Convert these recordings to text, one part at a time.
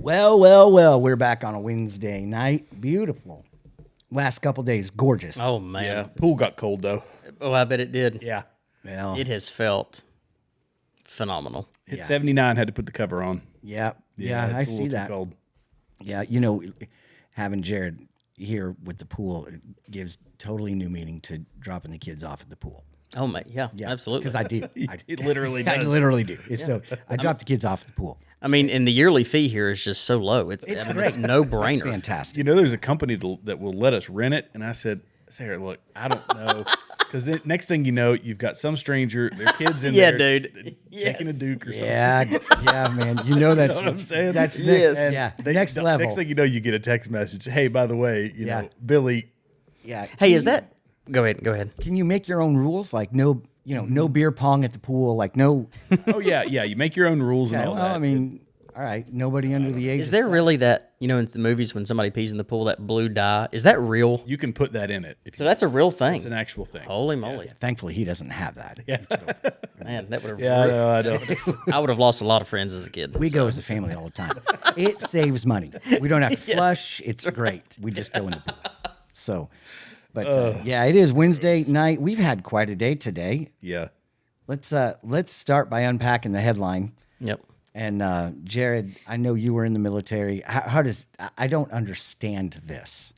Well, well, well, we're back on a Wednesday night. Beautiful. Last couple days, gorgeous. Oh, man. Yeah, pool got cold, though. Oh, I bet it did. Yeah. Well, It has felt phenomenal. Hit Yeah. 79, had to put the cover on. yeah, it's I a see little too that. cold. Yeah, having Jared here with the pool gives totally new meaning to dropping the kids off at the pool. Oh, man. Yeah, absolutely. Because I do. It literally I does. literally do. It's so I drop the kids off at the pool. I mean, and the yearly fee here is just so low. It's no brainer. Fantastic. You know, there's a company that will let us rent it. And I said, Sarah, look, I don't know. Because next thing you know, you've got some stranger, their kids in Yeah, there dude. taking a duke or something. Yeah, man. You know that's You know what I'm saying? That's Yes. next, yeah, next level. Next thing you know, you get a text message. Hey, by the way, you Yeah. know, Billy. yeah. Hey, is that? Go ahead. Can you make your own rules? Like no, no beer pong at the pool. Like no. Oh, yeah. You make your own rules and Yeah, all well, that. I mean, all right. Nobody under the age. Is of there 7. really that, in the movies when somebody pees in the pool, that blue dye? Is that real? You can put that in it. So that's a real thing. It's an actual thing. Holy moly. Thankfully, he doesn't have that. Yeah. Man, that would have. Yeah, I know. I would have lost a lot of friends as a kid. We go as a family all the time. It saves money. We don't have to flush. It's great. We just go in the pool. So, but yeah, it is Wednesday night. We've had quite a day today. Yeah. Let's start by unpacking the headline. Yep. And Jared, I know you were in the military. How does I don't understand this?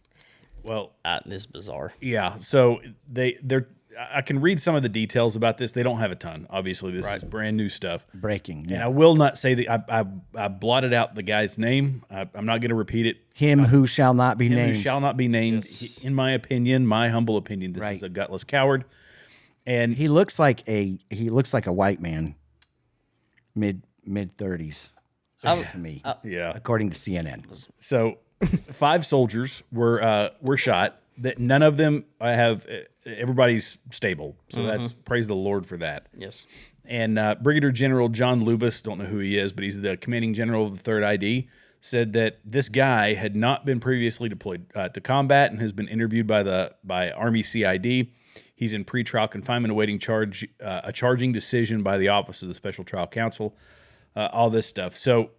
Well, This is bizarre. yeah. So they're. I can read some of the details about this. They don't have a ton. Obviously, this is brand new stuff. Breaking. And Yeah. I will not say that I blotted out the guy's name. I'm not going to repeat it. Him who shall not be Him named. who shall not be named. In my opinion, my humble opinion, this is a gutless coward. And He looks like a white man, mid 30s to me, yeah. according to CNN. So 5 soldiers were shot. That none of them have. Everybody's stable. So that's praise the Lord for that. Yes. And Brigadier General John Lubis, don't know who he is, but he's the commanding general of the 3rd ID, said that this guy had not been previously deployed to combat and has been interviewed by Army CID. He's in pretrial confinement awaiting a charging decision by the Office of the Special Trial Counsel, all this stuff. So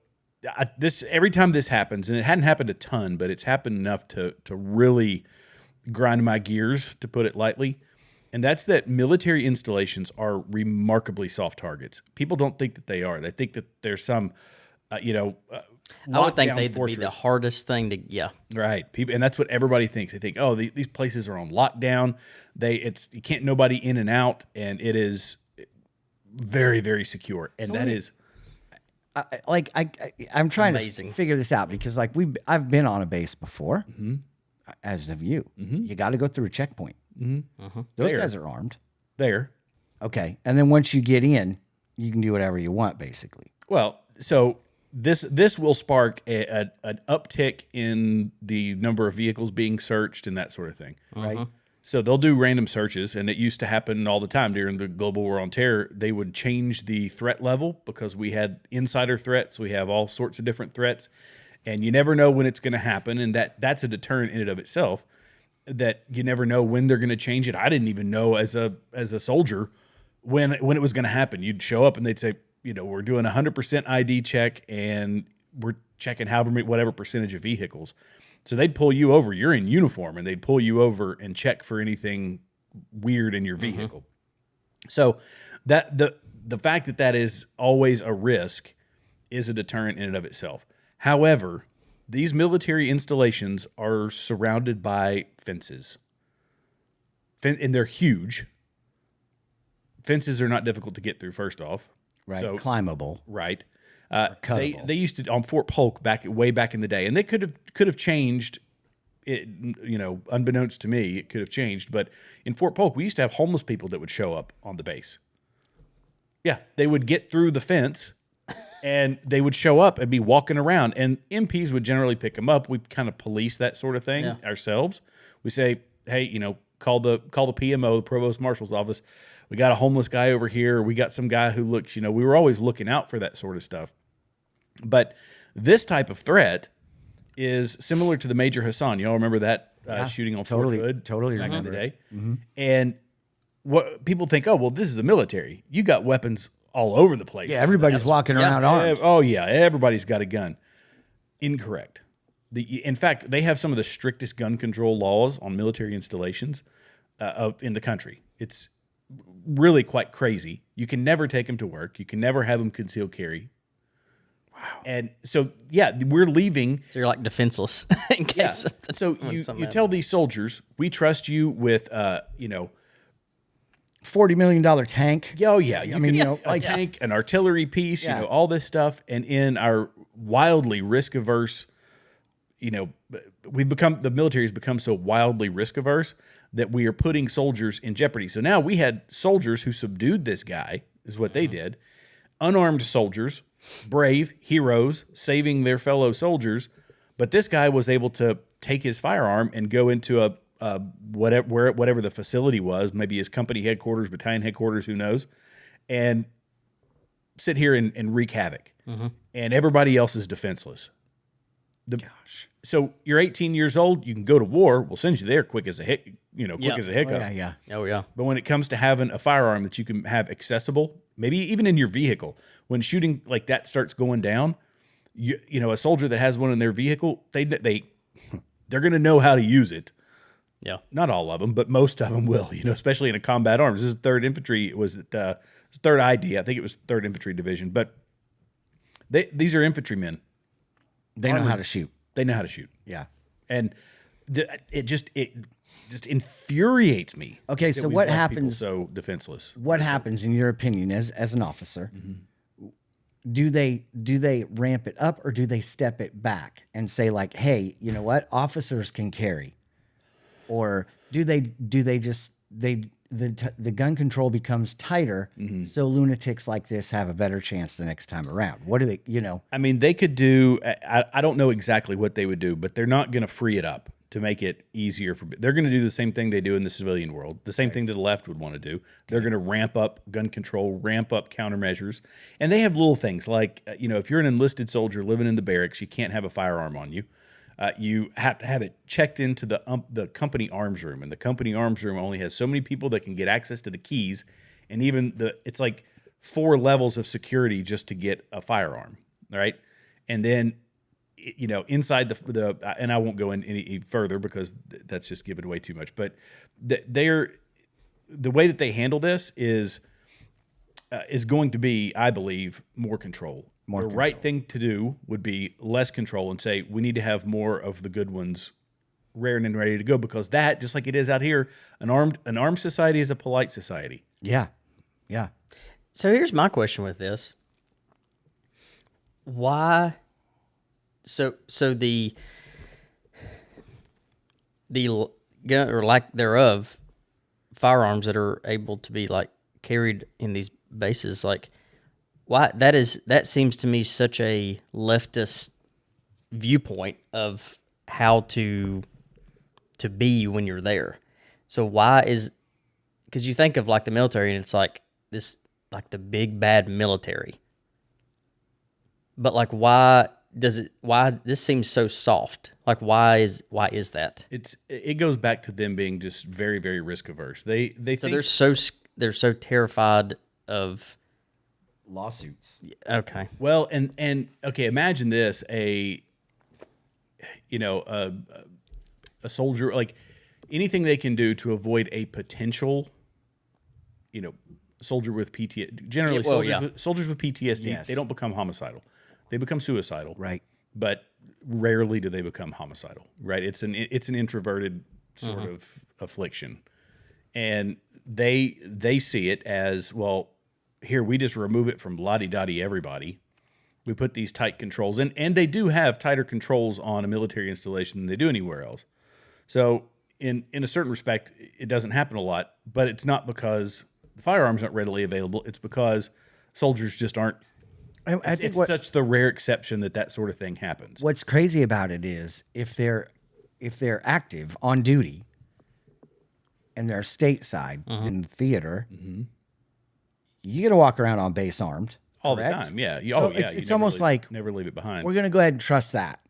every time this happens, and it hadn't happened a ton, but it's happened enough to really grind my gears, to put it lightly. And that's that military installations are remarkably soft targets. People don't think that they are. They think that there's some, I would think they'd fortress. be the hardest thing to, Right. People, and that's what everybody thinks. They think, oh, these places are on lockdown. You can't nobody in and out, and it is very, very secure. And that is I'm trying Amazing. to figure this out because I've been on a base before, as have you. You got to go through a checkpoint. Those Fair. guys are armed. there. Okay, and then once you get in, you can do whatever you want, basically. Well, so this will spark an uptick in the number of vehicles being searched and that sort of thing. Right. So they'll do random searches, and it used to happen all the time during the global war on terror. They would change the threat level because we had insider threats. We have all sorts of different threats, and you never know when it's going to happen, and that's a deterrent in and of itself, that you never know when they're going to change it. I didn't even know as a soldier when it was going to happen. You'd show up, and they'd say, we're doing 100% ID check, and we're checking whatever percentage of vehicles. So they'd pull you over. You're in uniform, and they'd pull you over and check for anything weird in your vehicle. So that the fact that is always a risk is a deterrent in and of itself. However, these military installations are surrounded by fences, and they're huge. Fences are not difficult to get through, first off. Right. So, Climbable. right. Cuttable. They used to on Fort Polk way back in the day, and they could have changed. It, unbeknownst to me, it could have changed. But in Fort Polk, we used to have homeless people that would show up on the base. Yeah, they would get through the fence, and they would show up and be walking around, and MPs would generally pick them up. We kind of police that sort of thing ourselves. We say, hey, call the PMO, the Provost Marshal's office. We got a homeless guy over here. We got some guy who looks, we were always looking out for that sort of stuff. But this type of threat is similar to the Major Hassan. You all remember that shooting on Fort Hood totally back remember in the day? And what people think, oh, well, this is the military. You got weapons all over the place. Yeah, everybody's walking around armed. Oh, yeah, everybody's got a gun. Incorrect. In fact, they have some of the strictest gun control laws on military installations in the country. It's really quite crazy. You can never take them to work. You can never have them concealed carry. Wow. And so, yeah, we're leaving. So you're like defenseless in case. Yeah. So you tell these soldiers, we trust you with, $40 million tank. Oh yeah, I mean, a tank, an artillery piece, Yeah. all this stuff, and in our wildly risk averse, the military has become so wildly risk averse that we are putting soldiers in jeopardy. So now we had soldiers who subdued this guy, is what they did, unarmed soldiers, brave heroes, saving their fellow soldiers, but this guy was able to take his firearm and go into whatever the facility was, maybe his company headquarters, battalion headquarters, who knows, and sit here and wreak havoc. And everybody else is defenseless. Gosh. So you're 18 years old, you can go to war, we'll send you there quick as a hiccup. Oh, yeah. But when it comes to having a firearm that you can have accessible, maybe even in your vehicle, when shooting like that starts going down, a soldier that has one in their vehicle, they're going to know how to use it. Yeah. Not all of them, but most of them will, especially in a combat arms. This is 3rd Infantry. Was it 3rd ID? I think it was 3rd Infantry Division. But these are infantrymen. They know how to shoot. They know how to shoot. Yeah. And it just infuriates me. Okay, that so we what let people happens? so defenseless. What happens, in your opinion, as an officer? Do they ramp it up, or do they step it back and say, like, hey, you know what, officers can carry? Or do they just the gun control becomes tighter, so lunatics like this have a better chance the next time around? What do they, I mean, they could do, I don't know exactly what they would do, but they're not going to free it up to make it easier they're going to do the same thing they do in the civilian world, the same thing that the left would want to do. They're going to ramp up gun control, ramp up countermeasures. And they have little things like, if you're an enlisted soldier living in the barracks, you can't have a firearm on you. You have to have it checked into the company arms room, and the company arms room only has so many people that can get access to the keys, and even it's like 4 levels of security just to get a firearm, right? And then, inside the and I won't go in any further because that's just giving away too much. But the way that they handle this is going to be, I believe, more control. Right thing to do would be less control and say we need to have more of the good ones raring and ready to go, because that, just like it is out here, an armed society is a polite society. Yeah. Yeah. So here's my question with this. Why? So the gun, or lack thereof, firearms that are able to be like carried in these bases, like, why that seems to me such a leftist viewpoint of how to be when you're there. So why because you think of like the military and it's like this, like the big bad military. But like why this seems so soft? Like why is that? It goes back to them being just very, very risk averse. They So think they're so terrified of Lawsuits. Okay. Well, and okay, imagine this: a soldier, like anything they can do to avoid a potential, soldier with PTSD. Generally, soldiers with PTSD, Yes. They don't become homicidal; they become suicidal. Right. But rarely do they become homicidal. Right? It's an introverted sort of affliction, and they see it as, well, here, we just remove it from la-di-da-di everybody. We put these tight controls in, and they do have tighter controls on a military installation than they do anywhere else. So in a certain respect, it doesn't happen a lot, but it's not because the firearms aren't readily available. It's because soldiers just aren't. I think it's such the rare exception that sort of thing happens. What's crazy about it is if they're active on duty and they're stateside in the theater, you got to walk around on base armed all correct? the time. Yeah. It's almost like never leave it behind. we're going to go ahead and trust that.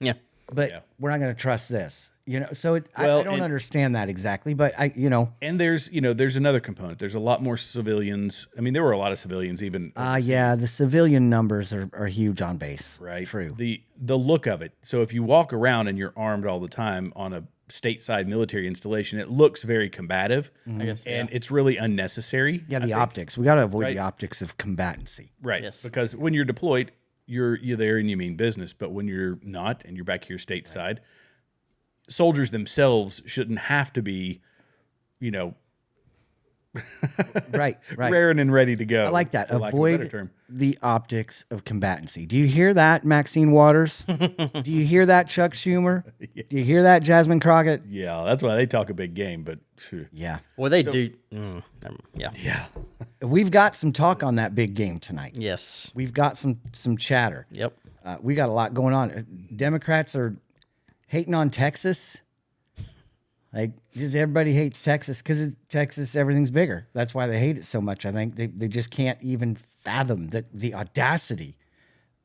Yeah. but Yeah. we're not going to trust this. You know, so I Well, don't and- understand that exactly, but And there's another component. There's a lot more civilians. I mean, there were a lot of civilians even. yeah, the civilian numbers are huge on base. Right. True. The look of it. So if you walk around and you're armed all the time on a stateside military installation, it looks very combative. I guess, And it's really unnecessary. Yeah, I the think. optics. We got to avoid Right. the optics of combatancy. Right. Yes. Because when you're deployed, you're there and you mean business. But when you're not and you're back here stateside, soldiers themselves shouldn't have to be, Right, right. raring and ready to go. I like that. for lack of a better Avoid term. the optics of combatancy. Do you hear that, Maxine Waters? Do you hear that, Chuck Schumer? Do you hear that, Jasmine Crockett? Yeah, that's why they talk a big game. But phew. Yeah. Well, they do. Yeah. yeah, We've got some talk on that big game tonight. Yes. We've got some chatter. Yep. We got a lot going on. Democrats are hating on Texas. Like, just everybody hates Texas because Texas, everything's bigger. That's why they hate it so much. I think they just can't even fathom the audacity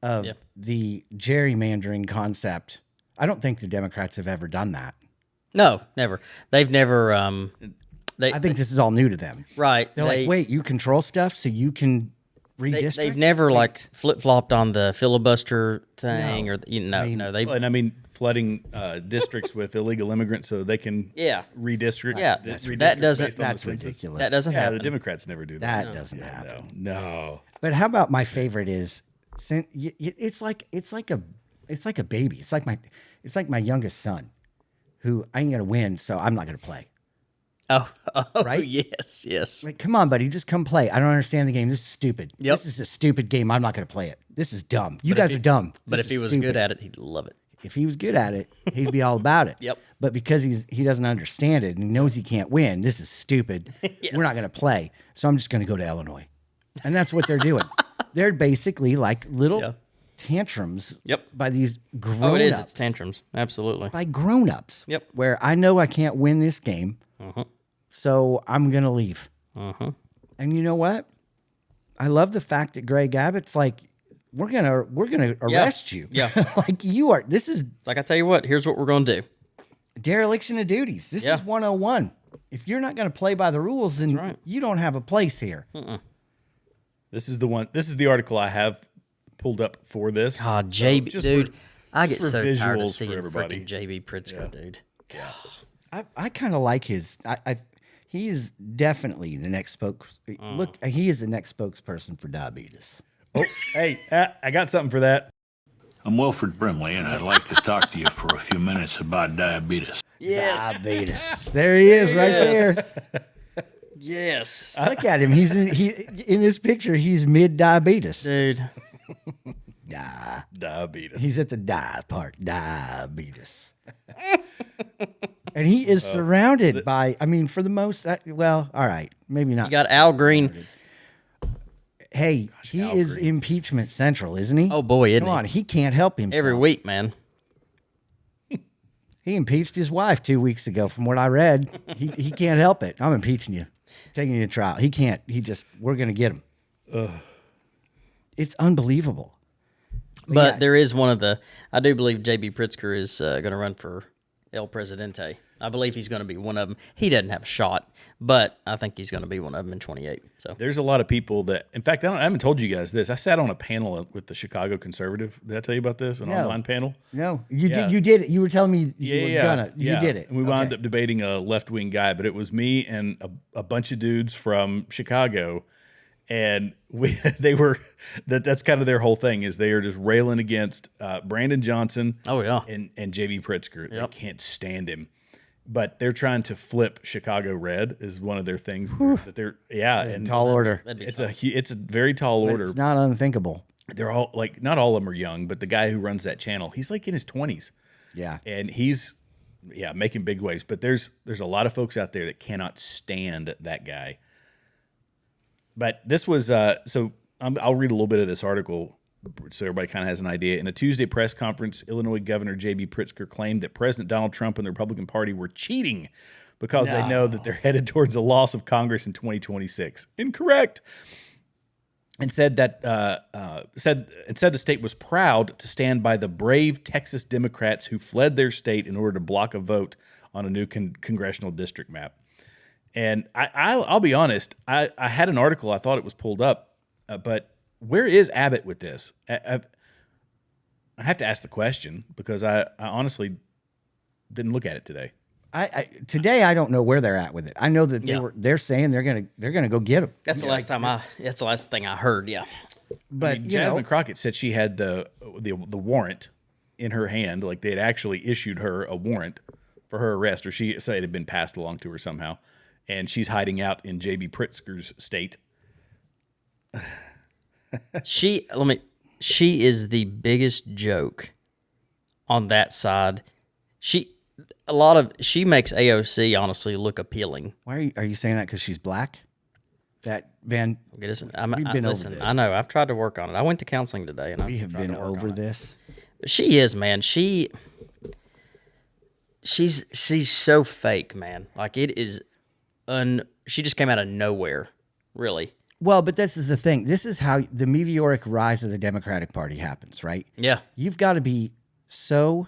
of Yeah. the gerrymandering concept. I don't think the Democrats have ever done that. No, never. They've never. I think this is all new to them. Right. They're like, wait, you control stuff so you can redistrict? They've never like flip flopped on the filibuster thing, or no. They and I mean flooding districts with illegal immigrants so they can redistrict. Yeah, redistrict that doesn't- based on the That's census. ridiculous. that doesn't Yeah, happen. the Democrats never do that. That doesn't happen. No. But how about my favorite is it's like a baby. It's like my youngest son, who I ain't gonna win, so I'm not gonna play. Oh, Right? yes. Like, come on, buddy, just come play. I don't understand the game. This is stupid. Yep. This is a stupid game. I'm not gonna play it. This is dumb. You guys are dumb. But This if he is was stupid. good at it, he'd love it. If he was good at it, he'd be all about it. Yep. But because he doesn't understand it and he knows he can't win, this is stupid. We're not Yes. going to play. So I'm just going to go to Illinois. And that's what they're doing. They're basically like little Yeah. tantrums Yep. by these grown-ups. Oh, it is. It's tantrums. Absolutely. By grown-ups. Yep. Where I know I can't win this game, so I'm going to leave. And you know what? I love the fact that Greg Abbott's like, we're gonna arrest you. Yeah. Like you are. This is It's like, I tell you what, here's what we're going to do. dereliction of duties. This Yeah. is 101. If you're not going to play by the rules, then right. you don't have a place here. This is the one. This is the article I have pulled up for this. God, So JB, just dude, for- I just get for so tired visuals of for seeing everybody. freaking JB Pritzker, dude. I kind of like his. He is definitely the next Look, he is the next spokesperson for diabetes. Oh, hey, I got something for that. I'm Wilfred Brimley, and I'd like to talk to you for a few minutes about diabetes. Diabetes. There he is, right there. Yes. Look at him. He's in this picture. He's mid diabetes. Dude. Diabetes. He's at the part. Diabetes. And he is surrounded by. I mean, for the most. Well, all right, maybe not. You got Al Green. Hey, he Al is Green. impeachment central, isn't he? Oh, boy, isn't Come on, he? he can't help himself. Every week, man. He impeached his wife 2 weeks ago, from what I read. He can't help it. I'm impeaching you, taking you to trial. He can't. We're gonna get him. It's unbelievable. But yeah, there is one of the, I do believe JB Pritzker is going to run for El Presidente. I believe he's going to be one of them. He doesn't have a shot, but I think he's going to be one of them in 28. So There's a lot of people that, in fact, I haven't told you guys this. I sat on a panel with the Chicago Conservative. Did I tell you about this? An No. online panel? No, you Yeah. did. You did it. You were telling me you were gonna. You yeah. did it. And we wound Okay. up debating a left wing guy, but it was me and a bunch of dudes from Chicago, and they were that's kind of their whole thing is they are just railing against Brandon Johnson. Oh, yeah. and JB Pritzker. Yep. They can't stand him, but they're trying to flip Chicago red is one of their things that they're and Tall order. that'd be it's a very tall order. It's not unthinkable. They're all like not all of them are young, but the guy who runs that channel, he's like in his 20s. Yeah. And he's making big waves, but there's a lot of folks out there that cannot stand that guy. But this was I'll read a little bit of this article so everybody kind of has an idea. In a Tuesday press conference, Illinois Governor J.B. Pritzker claimed that President Donald Trump and the Republican Party were cheating because they know that they're headed towards a loss of Congress in 2026. Incorrect. and said that said the state was proud to stand by the brave Texas Democrats who fled their state in order to block a vote on a new congressional district map. And I'll be honest, I had an article, I thought it was pulled up, but where is Abbott with this? I have to ask the question because I honestly didn't look at it today. Today I don't know where they're at with it. I know that they're saying they're gonna go get him. That's the last that's the last thing I heard. Yeah. But Jasmine Crockett said she had the warrant in her hand, like they had actually issued her a warrant for her arrest, or she said it had been passed along to her somehow, and she's hiding out in J.B. Pritzker's state. She is the biggest joke on that side. She makes AOC honestly look appealing. Why are you saying that? Because she's black? That Van, Listen, over this. I know. I've tried to work on it. I went to counseling today, and we have been over this. But she is, man. She's so fake, man. Like it is. She just came out of nowhere, really. Well, but this is the thing. This is how the meteoric rise of the Democratic Party happens, right? Yeah. You've got to be so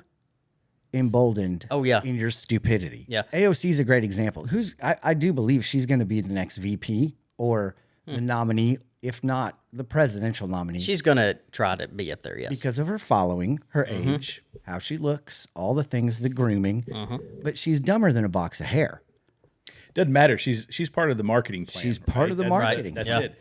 emboldened in your stupidity. Yeah. AOC is a great example. I do believe she's going to be the next VP or the nominee, if not the presidential nominee. She's going to try to be up there, yes. Because of her following, her age, how she looks, all the things, the grooming. But she's dumber than a box of hair. Doesn't matter. She's part of the marketing plan. She's part of the marketing. That's it.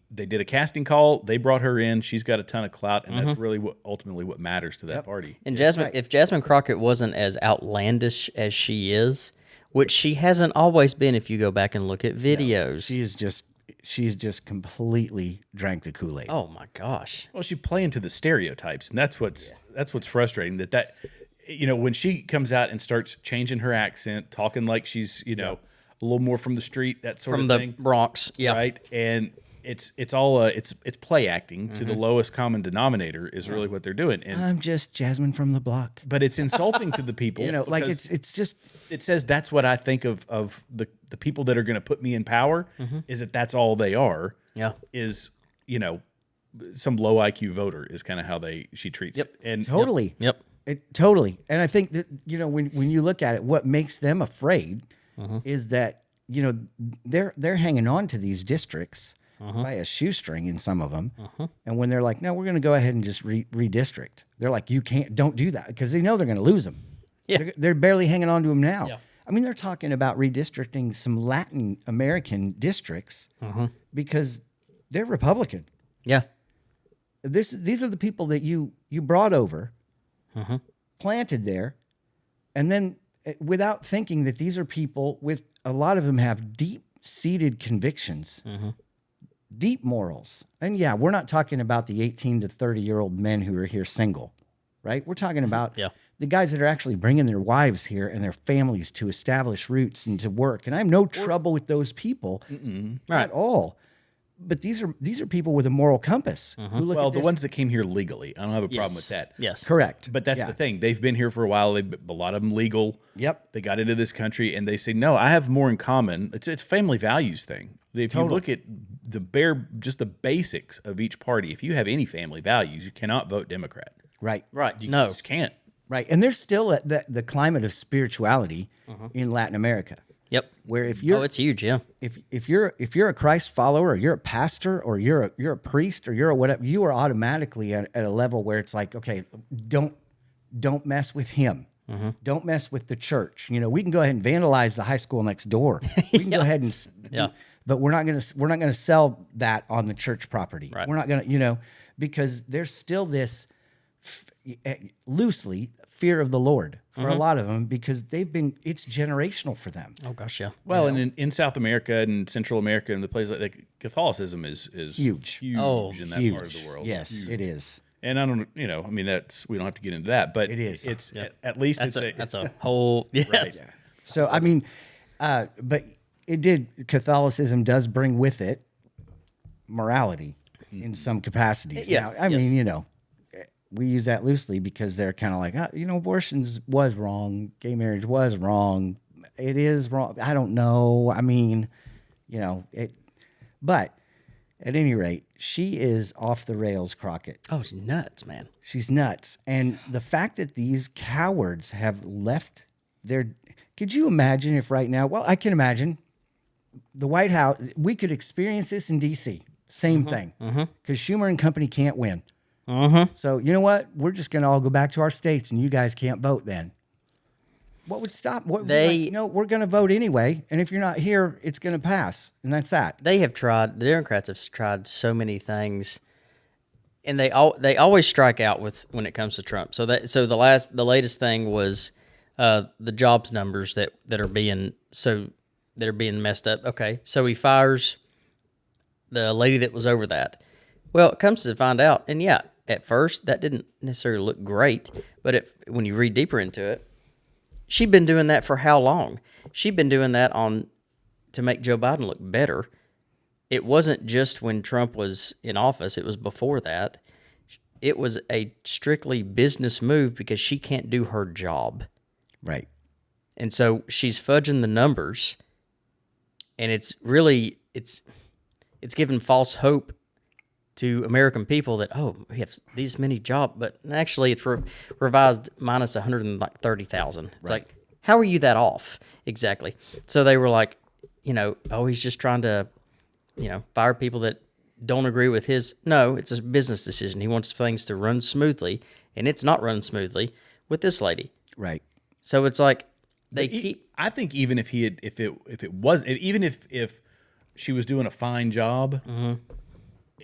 They did a casting call. They brought her in. She's got a ton of clout, and that's really ultimately what matters to that party. And if Jasmine Crockett wasn't as outlandish as she is, which she hasn't always been, if you go back and look at videos, she's just completely drank the Kool-Aid. Oh my gosh! Well, she play into the stereotypes, and that's what's frustrating. That when she comes out and starts changing her accent, talking like she's a little more from the street, that sort of thing, from the Bronx, right, and it's all it's play acting to the lowest common denominator is really what they're doing. And I'm just Jasmine from the block. But it's insulting to the people. It's just it says that's what I think of the people that are going to put me in power is that's all they are. Yeah, is some low IQ voter is kind of how she treats it. And totally. Yep. Totally. And I think that when you look at it, what makes them afraid is that they're hanging on to these districts by a shoestring in some of them. And when they're like, no, we're going to go ahead and just redistrict, they're like, don't do that, because they know they're going to lose them. Yeah. They're barely hanging on to them now. Yeah. I mean, they're talking about redistricting some Latin American districts because they're Republican. Yeah. These are the people that you brought over, planted there, and then without thinking that these are people with, a lot of them have deep-seated convictions, deep morals. And yeah, we're not talking about the 18 to 30-year-old men who are here single, right? We're talking about the guys that are actually bringing their wives here and their families to establish roots and to work. And I have no trouble with those people at all. But these are people with a moral compass. Who look at the ones that came here legally, I don't have a problem with that. Yes, correct. But that's the thing; they've been here for a while. A lot of them legal. Yep. They got into this country, and they say, "No, I have more in common." It's family values thing. If you look at just the basics of each party, if you have any family values, you cannot vote Democrat. Right. You just can't. Right. And there's still the climate of spirituality in Latin America. Yep. Where if you're it's huge, yeah. If you're a Christ follower, or you're a pastor, or you're a priest, or you're a whatever, you are automatically at a level where it's like, okay, don't mess with him. Don't mess with the church. We can go ahead and vandalize the high school next door. We can go ahead and but we're not gonna sell that on the church property. Right. We're not gonna because there's still this loosely fear of the Lord for a lot of them, because it's generational for them. Oh gosh, yeah. Well, and in South America and Central America and the places like Catholicism is huge in that part of the world. Yes, huge. it is. And I don't, I mean, we don't have to get into that, but it is. It's at least that's a whole right. Yeah. So I mean, but Catholicism does bring with it morality in some capacities. Yes, Now, I mean, we use that loosely because they're kind of like, abortions was wrong, gay marriage was wrong, it is wrong. I don't know. I mean, but At any rate, she is off the rails, Crockett. Oh, it's nuts, man. She's nuts. And the fact that these cowards have left their... Could you imagine if right now... Well, I can imagine the White House... We could experience this in D.C. Same thing. Because Schumer and company can't win. So, you know what? We're just going to all go back to our states and you guys can't vote then. What would stop? We're going to vote anyway. And if you're not here, it's going to pass. And that's that. They have tried. The Democrats have tried so many things, and they always strike out with when it comes to Trump. So the latest thing was the jobs numbers that are being messed up. Okay, so he fires the lady that was over that. Well, it comes to find out, and yeah, at first that didn't necessarily look great, but when you read deeper into it. She'd been doing that for how long? She'd been doing that to make Joe Biden look better. It wasn't just when Trump was in office. It was before that. It was a strictly business move because she can't do her job. Right. And so she's fudging the numbers. And it's really, it's given false hope to American people that, we have these many jobs, but actually it's revised minus 130,000. It's like, how are you that off? Exactly. So they were like, he's just trying to, fire people that don't agree with his. No, it's a business decision. He wants things to run smoothly, and it's not run smoothly with this lady. Right. So it's like I think even if if she was doing a fine job.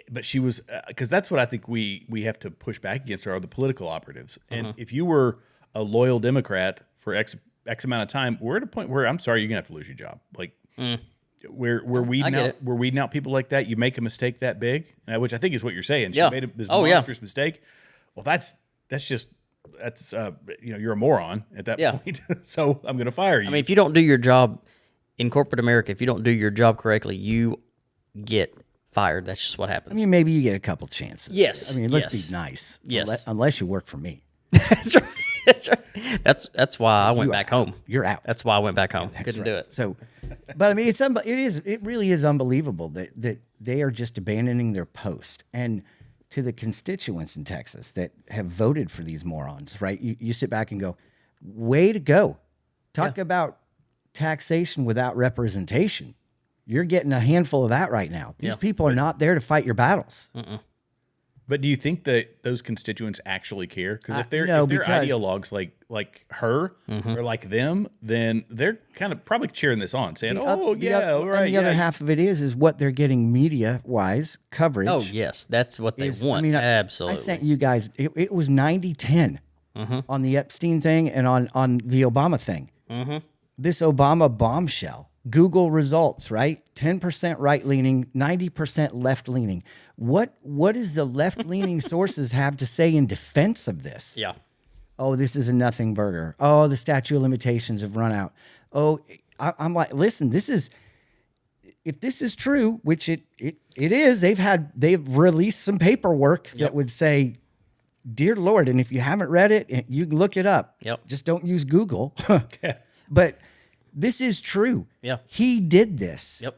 But she was, because that's what I think we have to push back against are the political operatives. And if you were a loyal Democrat for X amount of time, we're at a point where I'm sorry, you're gonna have to lose your job. Like we're weeding out people like that. You make a mistake that big, which I think is what you're saying. She made this monstrous mistake. Well, that's you're a moron at that point. So I'm gonna fire you. I mean, if you don't do your job in corporate America, if you don't do your job correctly, you get fired. That's just what happens. I mean, maybe you get a couple chances. Yes. I mean, let's be nice. Yes. Unless you work for me. That's right. That's right. That's why I went back home. You're out. That's why I went back home. Couldn't do it. So, but I mean, it really is unbelievable that they are just abandoning their post. And to the constituents in Texas that have voted for these morons, right? You sit back and go, way to go. Talk about taxation without representation. You're getting a handful of that right now. These people are not there to fight your battles. But do you think that those constituents actually care? Because if they're ideologues like her or like them, then they're kind of probably cheering this on, saying, And the other half of it is what they're getting media-wise coverage. Oh, yes. That's what they want. I mean, absolutely. I sent you guys, it was 90-10 on the Epstein thing and on the Obama thing. This Obama bombshell. Google results, right? 10% right-leaning, 90% left-leaning. What does the left-leaning sources have to say in defense of this? Yeah. Oh, this is a nothing burger. Oh, the statute of limitations have run out. Oh, I'm like, listen, if this is true, which it is, they've released some paperwork that would say, dear Lord, and if you haven't read it, you can look it up. Yep. Just don't use Google. But this is true. Yeah. He did this. Yep.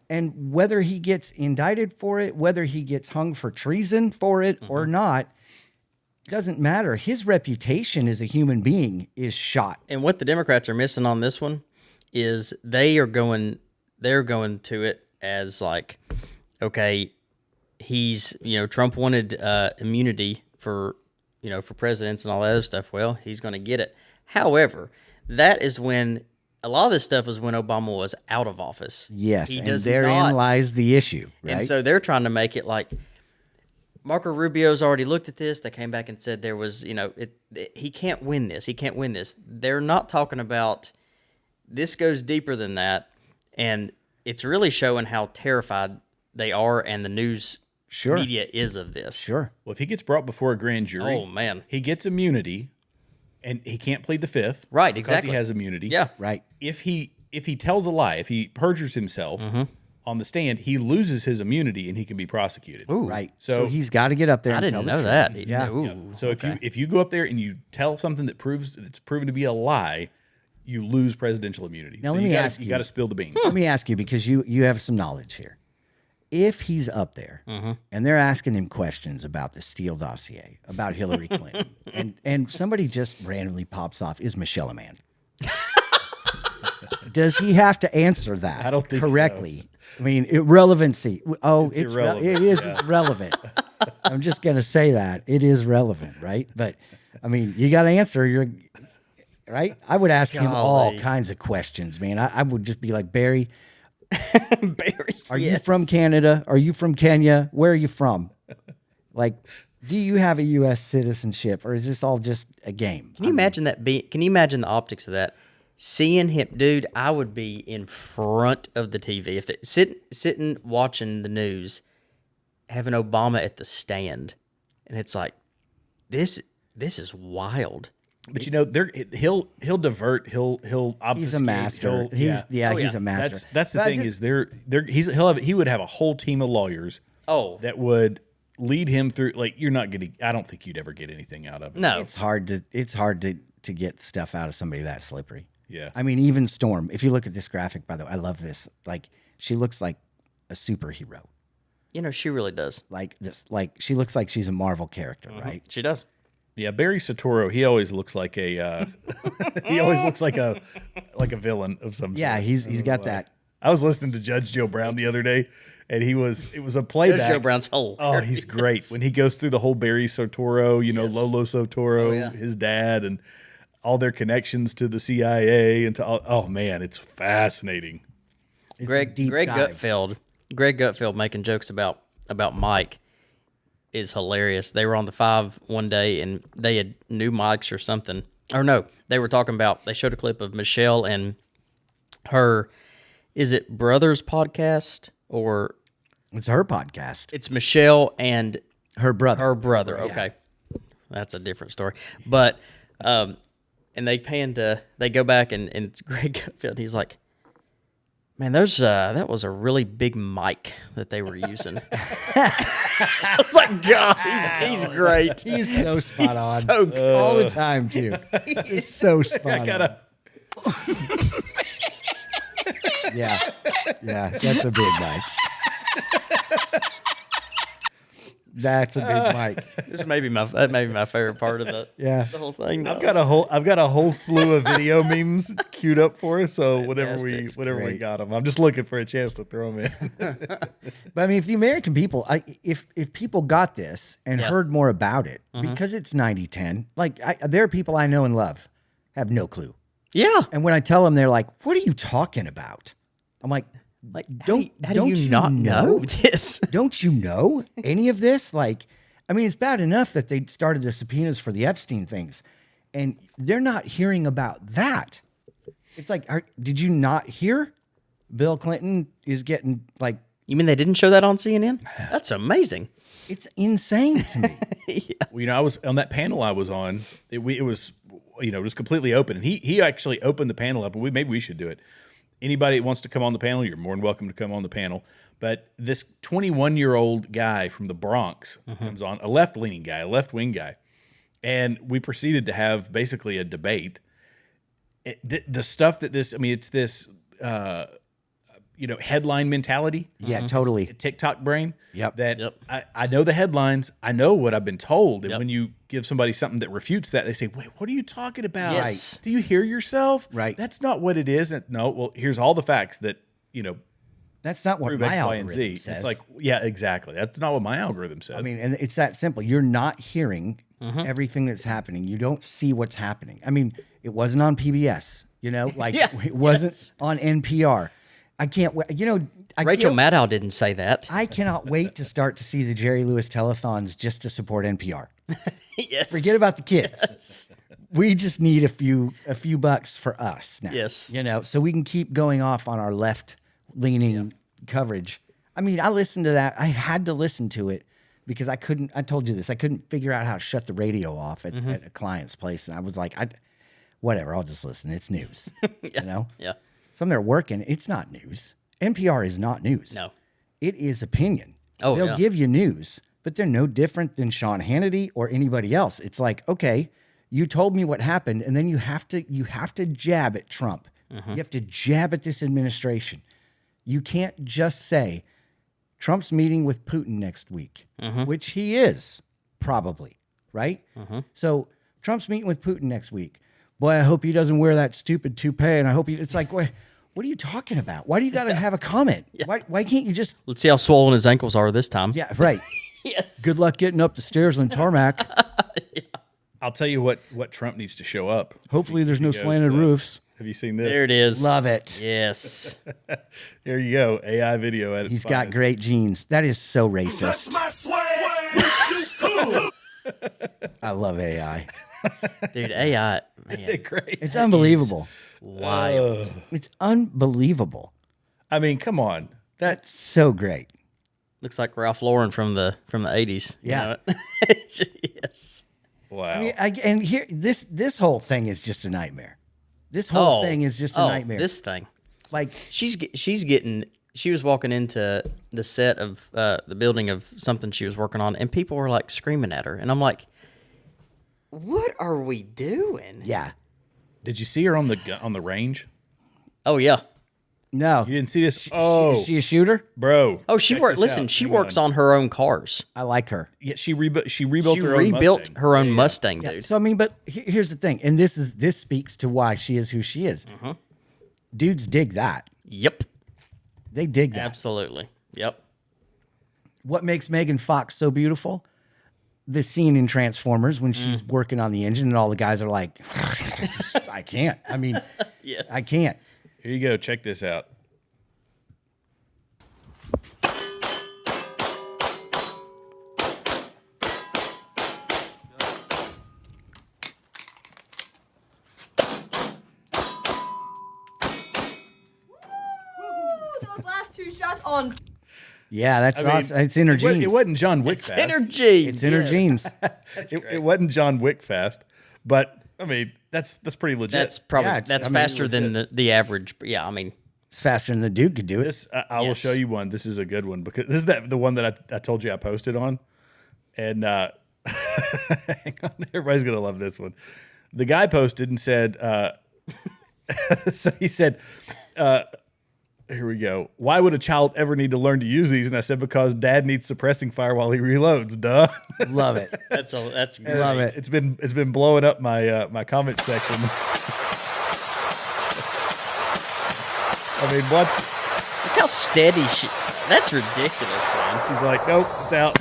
And whether he gets indicted for it, whether he gets hung for treason for it or not, doesn't matter. His reputation as a human being is shot. And what the Democrats are missing on this one is they're going to it as like, okay, he's, Trump wanted immunity for presidents and all that other stuff. Well, he's going to get it. However, that is when a lot of this stuff was when Obama was out of office. Yes, and therein lies the issue, right? And so they're trying to make it like Marco Rubio's already looked at this. They came back and said there was, he can't win this. He can't win this. They're not talking about this goes deeper than that, and it's really showing how terrified they are and the news media is of this. Sure. Well, if he gets brought before a grand jury, oh man, he gets immunity. And he can't plead the fifth, right? Because Exactly. he has immunity. Yeah, right. If he tells a lie, if he perjures himself on the stand, he loses his immunity and he can be prosecuted. Ooh, right. So he's got to get up there. I and didn't tell know the that. truth. Yeah. So if you go up there and you tell something that's proven to be a lie, you lose presidential immunity. Now so let me ask you. You got to spill the beans. Let me ask you, because you have some knowledge here. if he's up there and they're asking him questions about the Steele dossier, about Hillary Clinton, and somebody just randomly pops off, is Michelle a man? Does he have to answer that I don't think correctly? I mean, relevancy. Oh, it's irrelevant. it is. It's relevant. I'm just going to say that. It is relevant, right? But, I mean, you got to answer. You're right? I would ask him all kinds of questions, man. I would just be like, Barry, are you from Canada? Are you from Kenya? Where are you from? Like, do you have a U.S. citizenship, or is this all just a game? Can you imagine that? Can you imagine the optics of that? Seeing him, dude, I would be in front of the TV if they, sitting watching the news, having Obama at the stand, and it's like, this is wild. But you know, he'll divert. He'll obfuscate. He's a master. He's a master. That's the thing is he would have a whole team of lawyers. That would lead him through. Like, you're not getting. I don't think you'd ever get anything out of it. No, it's hard to get stuff out of somebody that slippery. Yeah. I mean, even Storm, if you look at this graphic, by the way, I love this. Like, she looks like a superhero. You know, she really does. Like she looks like she's a Marvel character, right? She does. Yeah, Barry Soetoro, he always looks like a like a villain of some sort. Yeah, he's got that. I was listening to Judge Joe Brown the other day, and it was a playback. Judge Joe Brown's whole. Oh, he's great when he goes through the whole Barry Soetoro, Lolo Soetoro, his dad, and all their connections to the CIA and to all. Oh man, it's fascinating. Greg Gutfeld making jokes about Mike is hilarious. They were on the 5 one day and they had new mics or something. Or no, they were talking about, they showed a clip of Michelle and her, is it Brothers podcast or? It's her podcast. It's Michelle and her brother. Okay. That's a different story. But, and they they go back and it's Greg Gutfeld. He's like, man, that was a really big mic that they were using. I was like, God, he's great. He's so spot on. So good. All the time, too. He's so spot on. Yeah, that's a big mic. That's a big mic. This may be my favorite part of the whole thing. I've got a whole slew of video memes queued up for us. So whenever we got them, I'm just looking for a chance to throw them in. But I mean, if the American people, if people got this and heard more about it, because it's 90-10, like there are people I know and love have no clue. Yeah, and when I tell them, they're like, "What are you talking about?" I'm like, don't you not know this? Don't you know any of this? Like, I mean, it's bad enough that they started the subpoenas for the Epstein things, and they're not hearing about that. It's like, did you not hear Bill Clinton is getting like? You mean they didn't show that on CNN? That's amazing. It's insane to me. Yeah. Well, I was on that panel I was on. It was just completely open, and he actually opened the panel up, and maybe we should do it. Anybody that wants to come on the panel, you're more than welcome to come on the panel. But this 21-year-old guy from the Bronx comes on, a left-leaning guy, a left-wing guy. And we proceeded to have basically a debate. The stuff that it's this, headline mentality. Yeah, totally. TikTok brain. Yep. I know the headlines. I know what I've been told. And when you give somebody something that refutes that, they say, wait, what are you talking about? Yes. Do you hear yourself? Right. That's not what it is. And no, well, here's all the facts that, that's not what prove my X, Y, algorithm and Z. says. It's like, yeah, exactly. That's not what my algorithm says. I mean, and it's that simple. You're not hearing everything that's happening. You don't see what's happening. I mean, it wasn't on PBS, it wasn't on NPR. I can't wait. Rachel Maddow didn't say that. I cannot wait to start to see the Jerry Lewis telethons just to support NPR. Yes. Forget about the kids. Yes. We just need a few bucks for us now. Yes. So we can keep going off on our left-leaning coverage. I mean, I listened to that. I had to listen to it because I told you this. I couldn't figure out how to shut the radio off at a client's place. And I was like, whatever, I'll just listen. It's news. Yeah. Some they're working. It's not news. NPR is not news. No. It is opinion. Oh, They'll give you news, but they're no different than Sean Hannity or anybody else. It's like, okay, you told me what happened, and then you have to jab at Trump. You have to jab at this administration. You can't just say, Trump's meeting with Putin next week, which he is probably, right? So Trump's meeting with Putin next week. Boy, I hope he doesn't wear that stupid toupee, and I hope it's like, what are you talking about? Why do you got to have a comment? Why can't you just... Let's see how swollen his ankles are this time. Yeah, right. Yes. Good luck getting up the stairs on tarmac. I'll tell you what Trump needs to show up. Hopefully there's no He goes slanted to- roofs. Have you seen this? There it is. Love it. Yes. There you go. AI video at its He's got finest. great genes. That is so racist. I love AI. Dude, AI, man, Great. It's unbelievable. wild. It's unbelievable. I mean, come on. That's so great. Looks like Ralph Lauren from the 80s. you Yeah. know? Yes. Wow. I mean, and here this whole thing is just a nightmare. This whole thing is just a nightmare. This thing. Like, She was walking into the set of the building of something she was working on, and people were like screaming at her, and I'm like, "What are we doing?" yeah. Did you see her on the range? Oh yeah. No. You didn't see this? Is she a shooter? Bro. Oh, she check worked. this Listen, out. she Hang works on. on her own cars. I like her. Yeah, she rebuilt She her own rebuilt Mustang. her own Mustang, Yeah. dude. So I mean, but here's the thing, and this speaks to why she is who she is. Dudes dig that. Yep. They dig that. Absolutely. Yep. What makes Megan Fox so beautiful? The scene in Transformers when she's working on the engine and all the guys are like, I can't. I mean, Yes. I can't. Here you go. Check this out. Those last two shots on. Yeah, that's I mean, awesome. It's in her genes. It wasn't John Wick It's fast. energy. It's in her genes. It wasn't John Wick fast, but I mean that's pretty legit. That's probably Yeah, it's- that's I mean, faster than the average. But yeah, I mean, It's faster than the dude could do it. this. I will Yes. show you one. This is a good one because this is the one that I told you I posted on, and hang on, everybody's gonna love this one. The guy posted and said, so he said. Here we go. Why would a child ever need to learn to use these? And I said, because dad needs suppressing fire while he reloads. Duh. Love it. that's great. Love it. It's been blowing up my my comment section. I mean, what? Look how steady she. That's ridiculous, man. She's like, nope, it's out.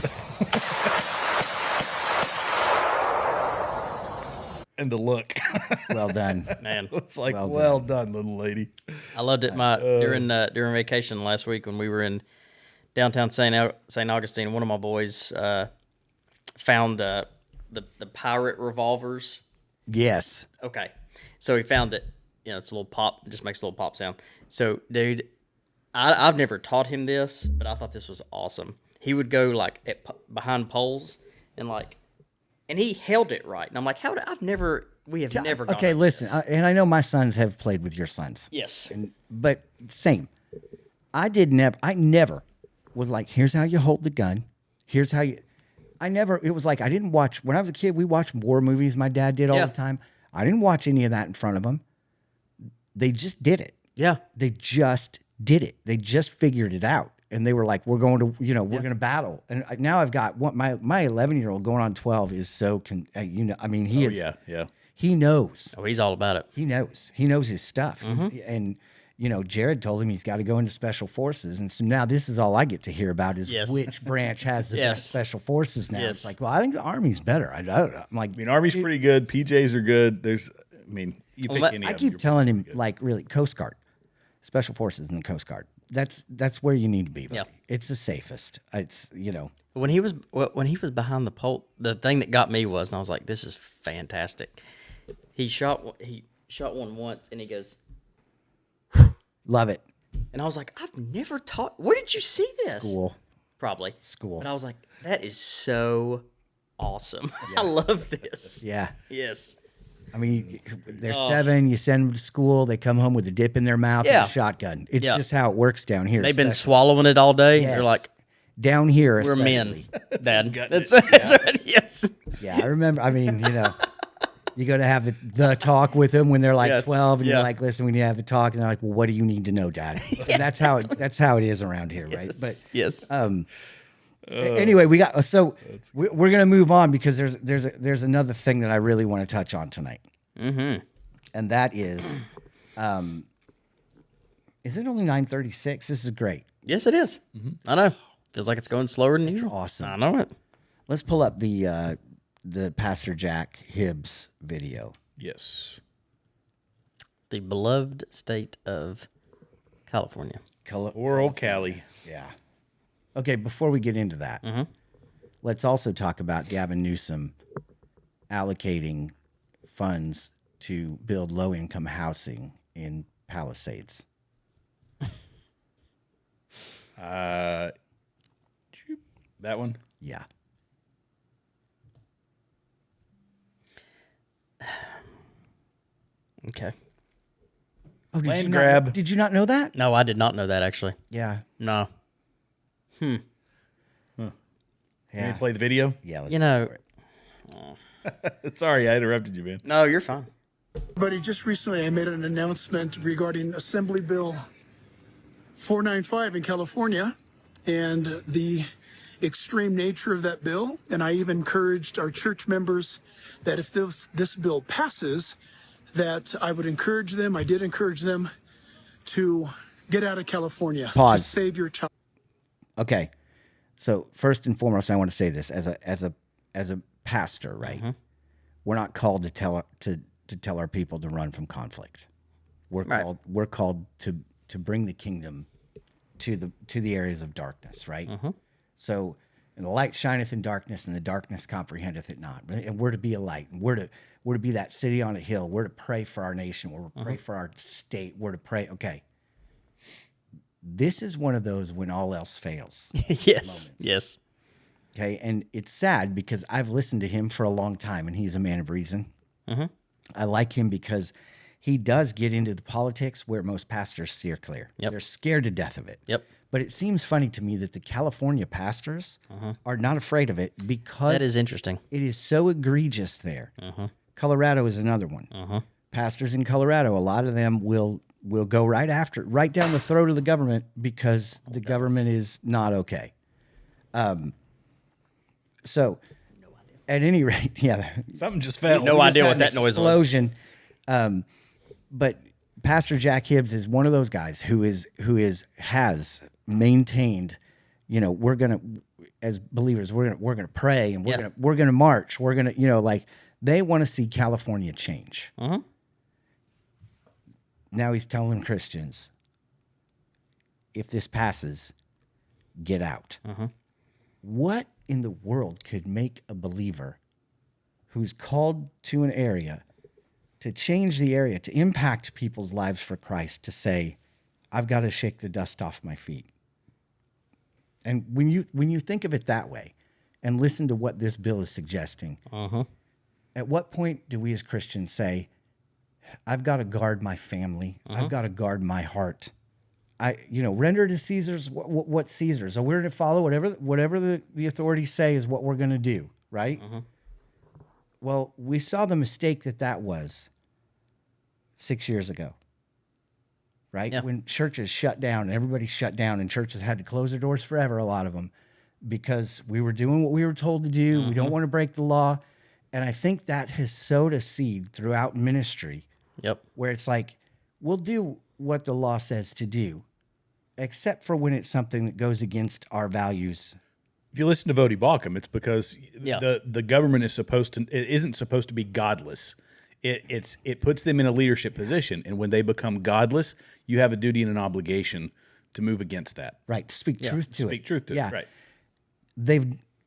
And the look. Well done. Man, It's like, Well well done, little lady. I loved it. During vacation last week when we were in downtown St. Augustine, one of my boys found the pirate revolvers. Yes. Okay, so he found it. You know, it's a little pop. It just makes a little pop sound. So, dude, I've never taught him this, but I thought this was awesome. He would go like behind poles and he held it right. And I'm like, we have never gone Okay, over listen, this. and I know my sons have played with your sons. Yes. But same. I never was like, here's how you hold the gun. Here's how you. It was like, I didn't watch, when I was a kid, we watched war movies. My dad did all Yeah. the time. I didn't watch any of that in front of them. They just did it. Yeah. They just did it. They just figured it out. And they were like, we're going to, we're going to battle. And now I've got my 11-year-old going on 12 is so, I mean, he is. Yeah. He knows. Oh, he's all about it. He knows. He knows his stuff. Mm-hmm. And, Jared told him he's got to go into special forces. And so now this is all I get to hear about is Yes. which branch has the Yes. best special forces now. Yes. It's like, well, I think the Army's better. I don't know. I'm like, I mean, Army's pretty good. PJs are good. You pick Well, any I of them, keep you're telling him, pretty good. like, really, Coast Guard, special forces and the Coast Guard. That's where you need to be. Buddy. Yeah. It's the safest. It's, When he was behind the pole, the thing that got me was, and I was like, "This is fantastic." He shot one once, and he goes, love it. and I was like, "I've never taught. Where did you see this?" School. Probably School. But I was like, "That is so awesome. I love this." Yeah. Yes. I mean, they're 7. You send them to school. They come home with a dip in their mouth Yeah. and a shotgun. It's Yeah. just how it works down here. They've been especially. swallowing it all day. Yes. They're like, down here. "We're Especially. men, Dad." Gutting That's it. that's right. Yes. Yeah, I remember. I mean, You go to have the talk with them when they're like Yes. 12, and Yeah. you're like, listen, we need to have the talk, and they're like, well, what do you need to know, Dad? And that's how it is around here, right? But Yes. anyway, we're gonna move on because there's another thing that I really want to touch on tonight, and that is it only 9:36? This is great. Yes, it is. I know. Feels like it's going slower than usual. Awesome. I know it. Let's pull up the Pastor Jack Hibbs video. Yes. The beloved state of California. Or old Cali. Yeah. Okay, before we get into that, let's also talk about Gavin Newsom allocating funds to build low-income housing in Palisades. That one? Yeah. Okay. Oh, Land grab. Did you not know that? No, I did not know that actually. Yeah. No. Can Yeah. you play the video? Yeah. Let's You know, Sorry, I interrupted you, man. no, you're fine. Buddy, just recently I made an announcement regarding Assembly Bill 495 in California and the extreme nature of that bill. And I even encouraged our church members that if this bill passes, that I would encourage them, I did encourage them to get out of California. Pause. To save your child. Okay. So first and foremost, I want to say this as a pastor, right? We're not called to tell our people to run from conflict. We're called to bring the kingdom to the areas of darkness, right? So, and the light shineth in darkness, and the darkness comprehendeth it not. And we're to be a light. And we're to be that city on a hill. We're to pray for our nation. We're to pray for our state. We're to pray. Okay. This is one of those when all else fails. Yes. Yes. Okay. And it's sad because I've listened to him for a long time, and he's a man of reason. I like him because he does get into the politics where most pastors steer clear. Yep. They're scared to death of it. Yep. But it seems funny to me that the California pastors are not afraid of it because That is interesting. it is so egregious there. Colorado is another one. Pastors in Colorado, a lot of them will go right down the throat of the government because the government is not okay. So, at any rate, yeah, Something just fell. No we just idea had what an that noise was. explosion. But Pastor Jack Hibbs is one of those guys who has maintained, we're gonna, as believers, we're gonna pray and we're gonna march. We're gonna, like they want to see California change. Now he's telling Christians, if this passes, get out. What in the world could make a believer who's called to an area to change the area, to impact people's lives for Christ, to say, I've got to shake the dust off my feet? And when you think of it that way and listen to what this bill is suggesting, at what point do we as Christians say, I've got to guard my family. I've got to guard my heart. Render to Caesar's what Caesar's. So we're to follow whatever the authorities say is what we're going to do, right? Well, we saw the mistake that was 6 years ago, right? Yeah. When churches shut down and everybody shut down and churches had to close their doors forever, a lot of them, because we were doing what we were told to do. We don't want to break the law. And I think that has sowed a seed throughout ministry. Yep. Where it's like, we'll do what the law says to do, except for when it's something that goes against our values. If you listen to Vody Balkum, it's because Yeah. the government isn't supposed to be godless. It puts them in a leadership position, and when they become godless, you have a duty and an obligation to move against that. Right. To speak truth to it. Speak truth to Yeah. it. Right.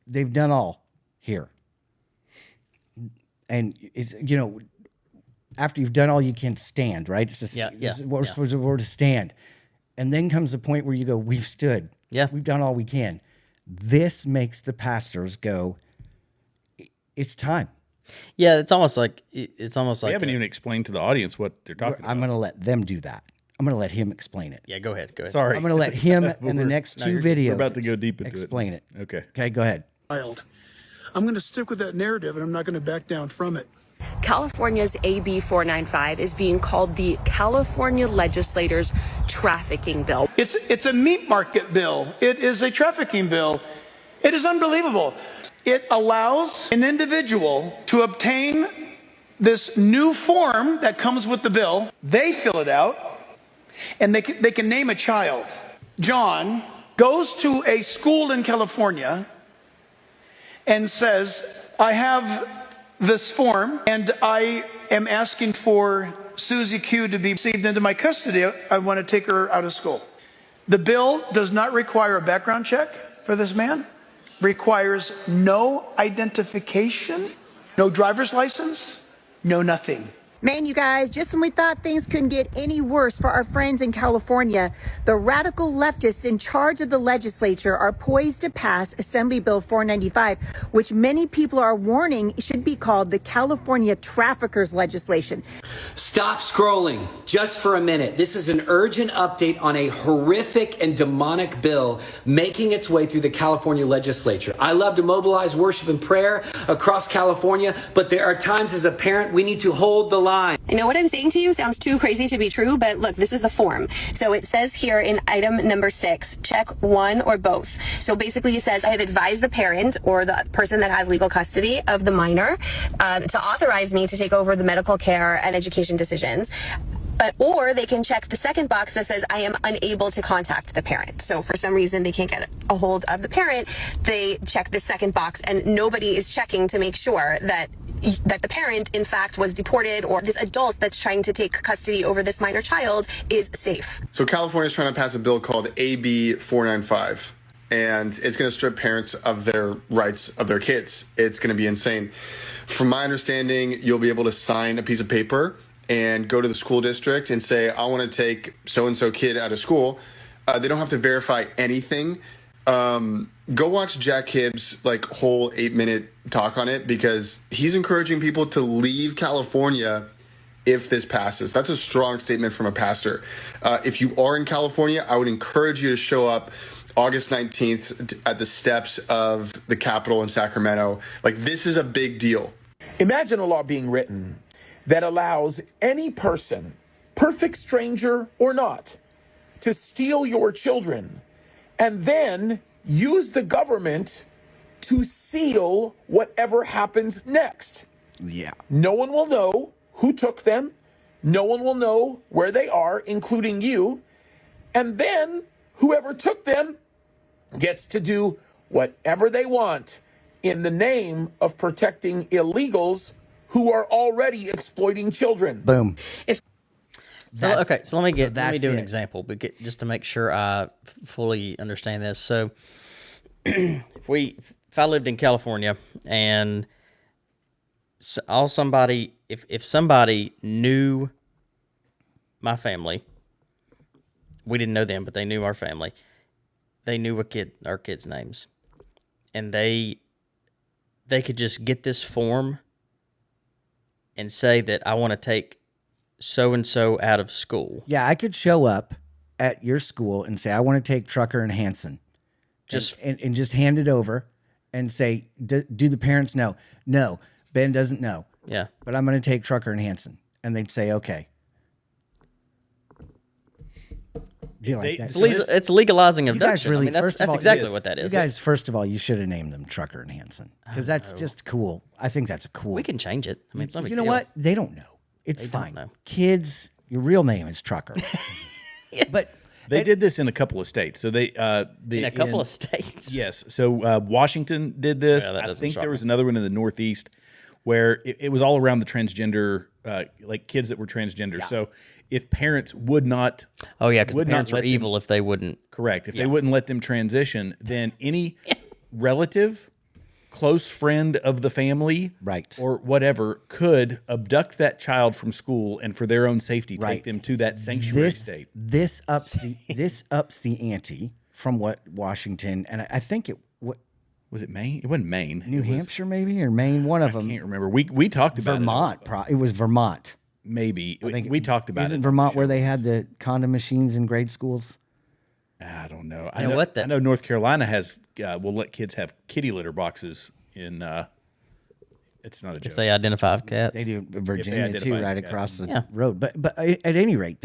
They've done all here. And it's, after you've done all you can, stand, right? It's just, this is what we're supposed to stand. And then comes the point where you go, we've stood. Yeah. We've done all we can. This makes the pastors go, it's time. Yeah, it's almost like We haven't even explained to the audience what they're talking about. I'm going to let them do that. I'm going to let him explain it. Yeah, go ahead. Sorry. I'm going to let him in the next two videos We're about to go deep into explain it. Okay. Okay, go ahead. I'm going to stick with that narrative, and I'm not going to back down from it. California's AB 495 is being called the California legislators' trafficking bill. It's a meat market bill. It is a trafficking bill. It is unbelievable. It allows an individual to obtain this new form that comes with the bill. They fill it out, and they can name a child. John goes to a school in California and says, I have this form, and I am asking for Susie Q to be received into my custody. I want to take her out of school. The bill does not require a background check for this man, requires no identification, no driver's license, no nothing. Man, you guys, just when we thought things couldn't get any worse for our friends in California, the radical leftists in charge of the legislature are poised to pass Assembly Bill 495, which many people are warning should be called the California traffickers legislation. Stop scrolling just for a minute. This is an urgent update on a horrific and demonic bill making its way through the California legislature. I love to mobilize worship and prayer across California, but there are times as a parent we need to hold the line. I know what I'm saying to you sounds too crazy to be true, but look, this is the form. So it says here in item number 6, check one or both. So basically it says I have advised the parent or the person that has legal custody of the minor to authorize me to take over the medical care and education decisions. Or they can check the second box that says I am unable to contact the parent. So for some reason they can't get a hold of the parent, they check the second box, and nobody is checking to make sure that the parent in fact was deported, or this adult that's trying to take custody over this minor child is safe. So California is trying to pass a bill called AB 495, and it's going to strip parents of their rights of their kids. It's going to be insane. From my understanding, you'll be able to sign a piece of paper and go to the school district and say, I want to take so-and-so kid out of school. They don't have to verify anything. Go watch Jack Hibbs' whole 8-minute talk on it, because he's encouraging people to leave California if this passes. That's a strong statement from a pastor. If you are in California, I would encourage you to show up August 19th at the steps of the Capitol in Sacramento. This is a big deal. Imagine a law being written that allows any person, perfect stranger or not, to steal your children and then use the government to seal whatever happens next. Yeah. No one will know who took them. No one will know where they are, including you. And then whoever took them gets to do whatever they want in the name of protecting illegals who are already exploiting children. Boom. So let me do an example, but just to make sure I fully understand this. So if I lived in California and if somebody knew my family, we didn't know them, but they knew our family. They knew our kids' names, and they could just get this form and say that I want to take so-and-so out of school. Yeah, I could show up at your school and say, I want to take Trucker and Hanson. And just hand it over and say, do the parents know? No, Ben doesn't know. Yeah. But I'm going to take Trucker and Hanson. And they'd say, okay. It's legalizing abduction. Really, that's exactly what that is. You guys, first of all, you should have named them Trucker and Hanson, because that's just cool. I think that's a cool. We can change it. I mean, it's not a big you know deal. what? They don't know. It's They fine. don't know. Kids, your real name is Trucker. Yes. But They did this in a couple of states. So in a couple of states. Yes. So Washington did this. Yeah, that I doesn't think shock there was me. another one in the Northeast where it was all around the transgender, kids that were transgender. Yeah. So if parents would not, oh yeah, because the parents were evil if they wouldn't. Correct. If they wouldn't let them transition, then any relative, close friend of the family, right, or whatever, could abduct that child from school and for their own safety take them to that sanctuary state. This ups the ante from what Washington, and I think it was it Maine? It wasn't Maine. New Hampshire maybe, or Maine, one of them. I can't remember. We talked about Vermont. It was Vermont. Maybe we talked about it. Isn't Vermont where they had the condom machines in grade schools? I don't know. I know North Carolina has will let kids have kitty litter boxes in It's not a joke. If they identify cats. They do Virginia too, identify right as a cat. across the road. But at any rate,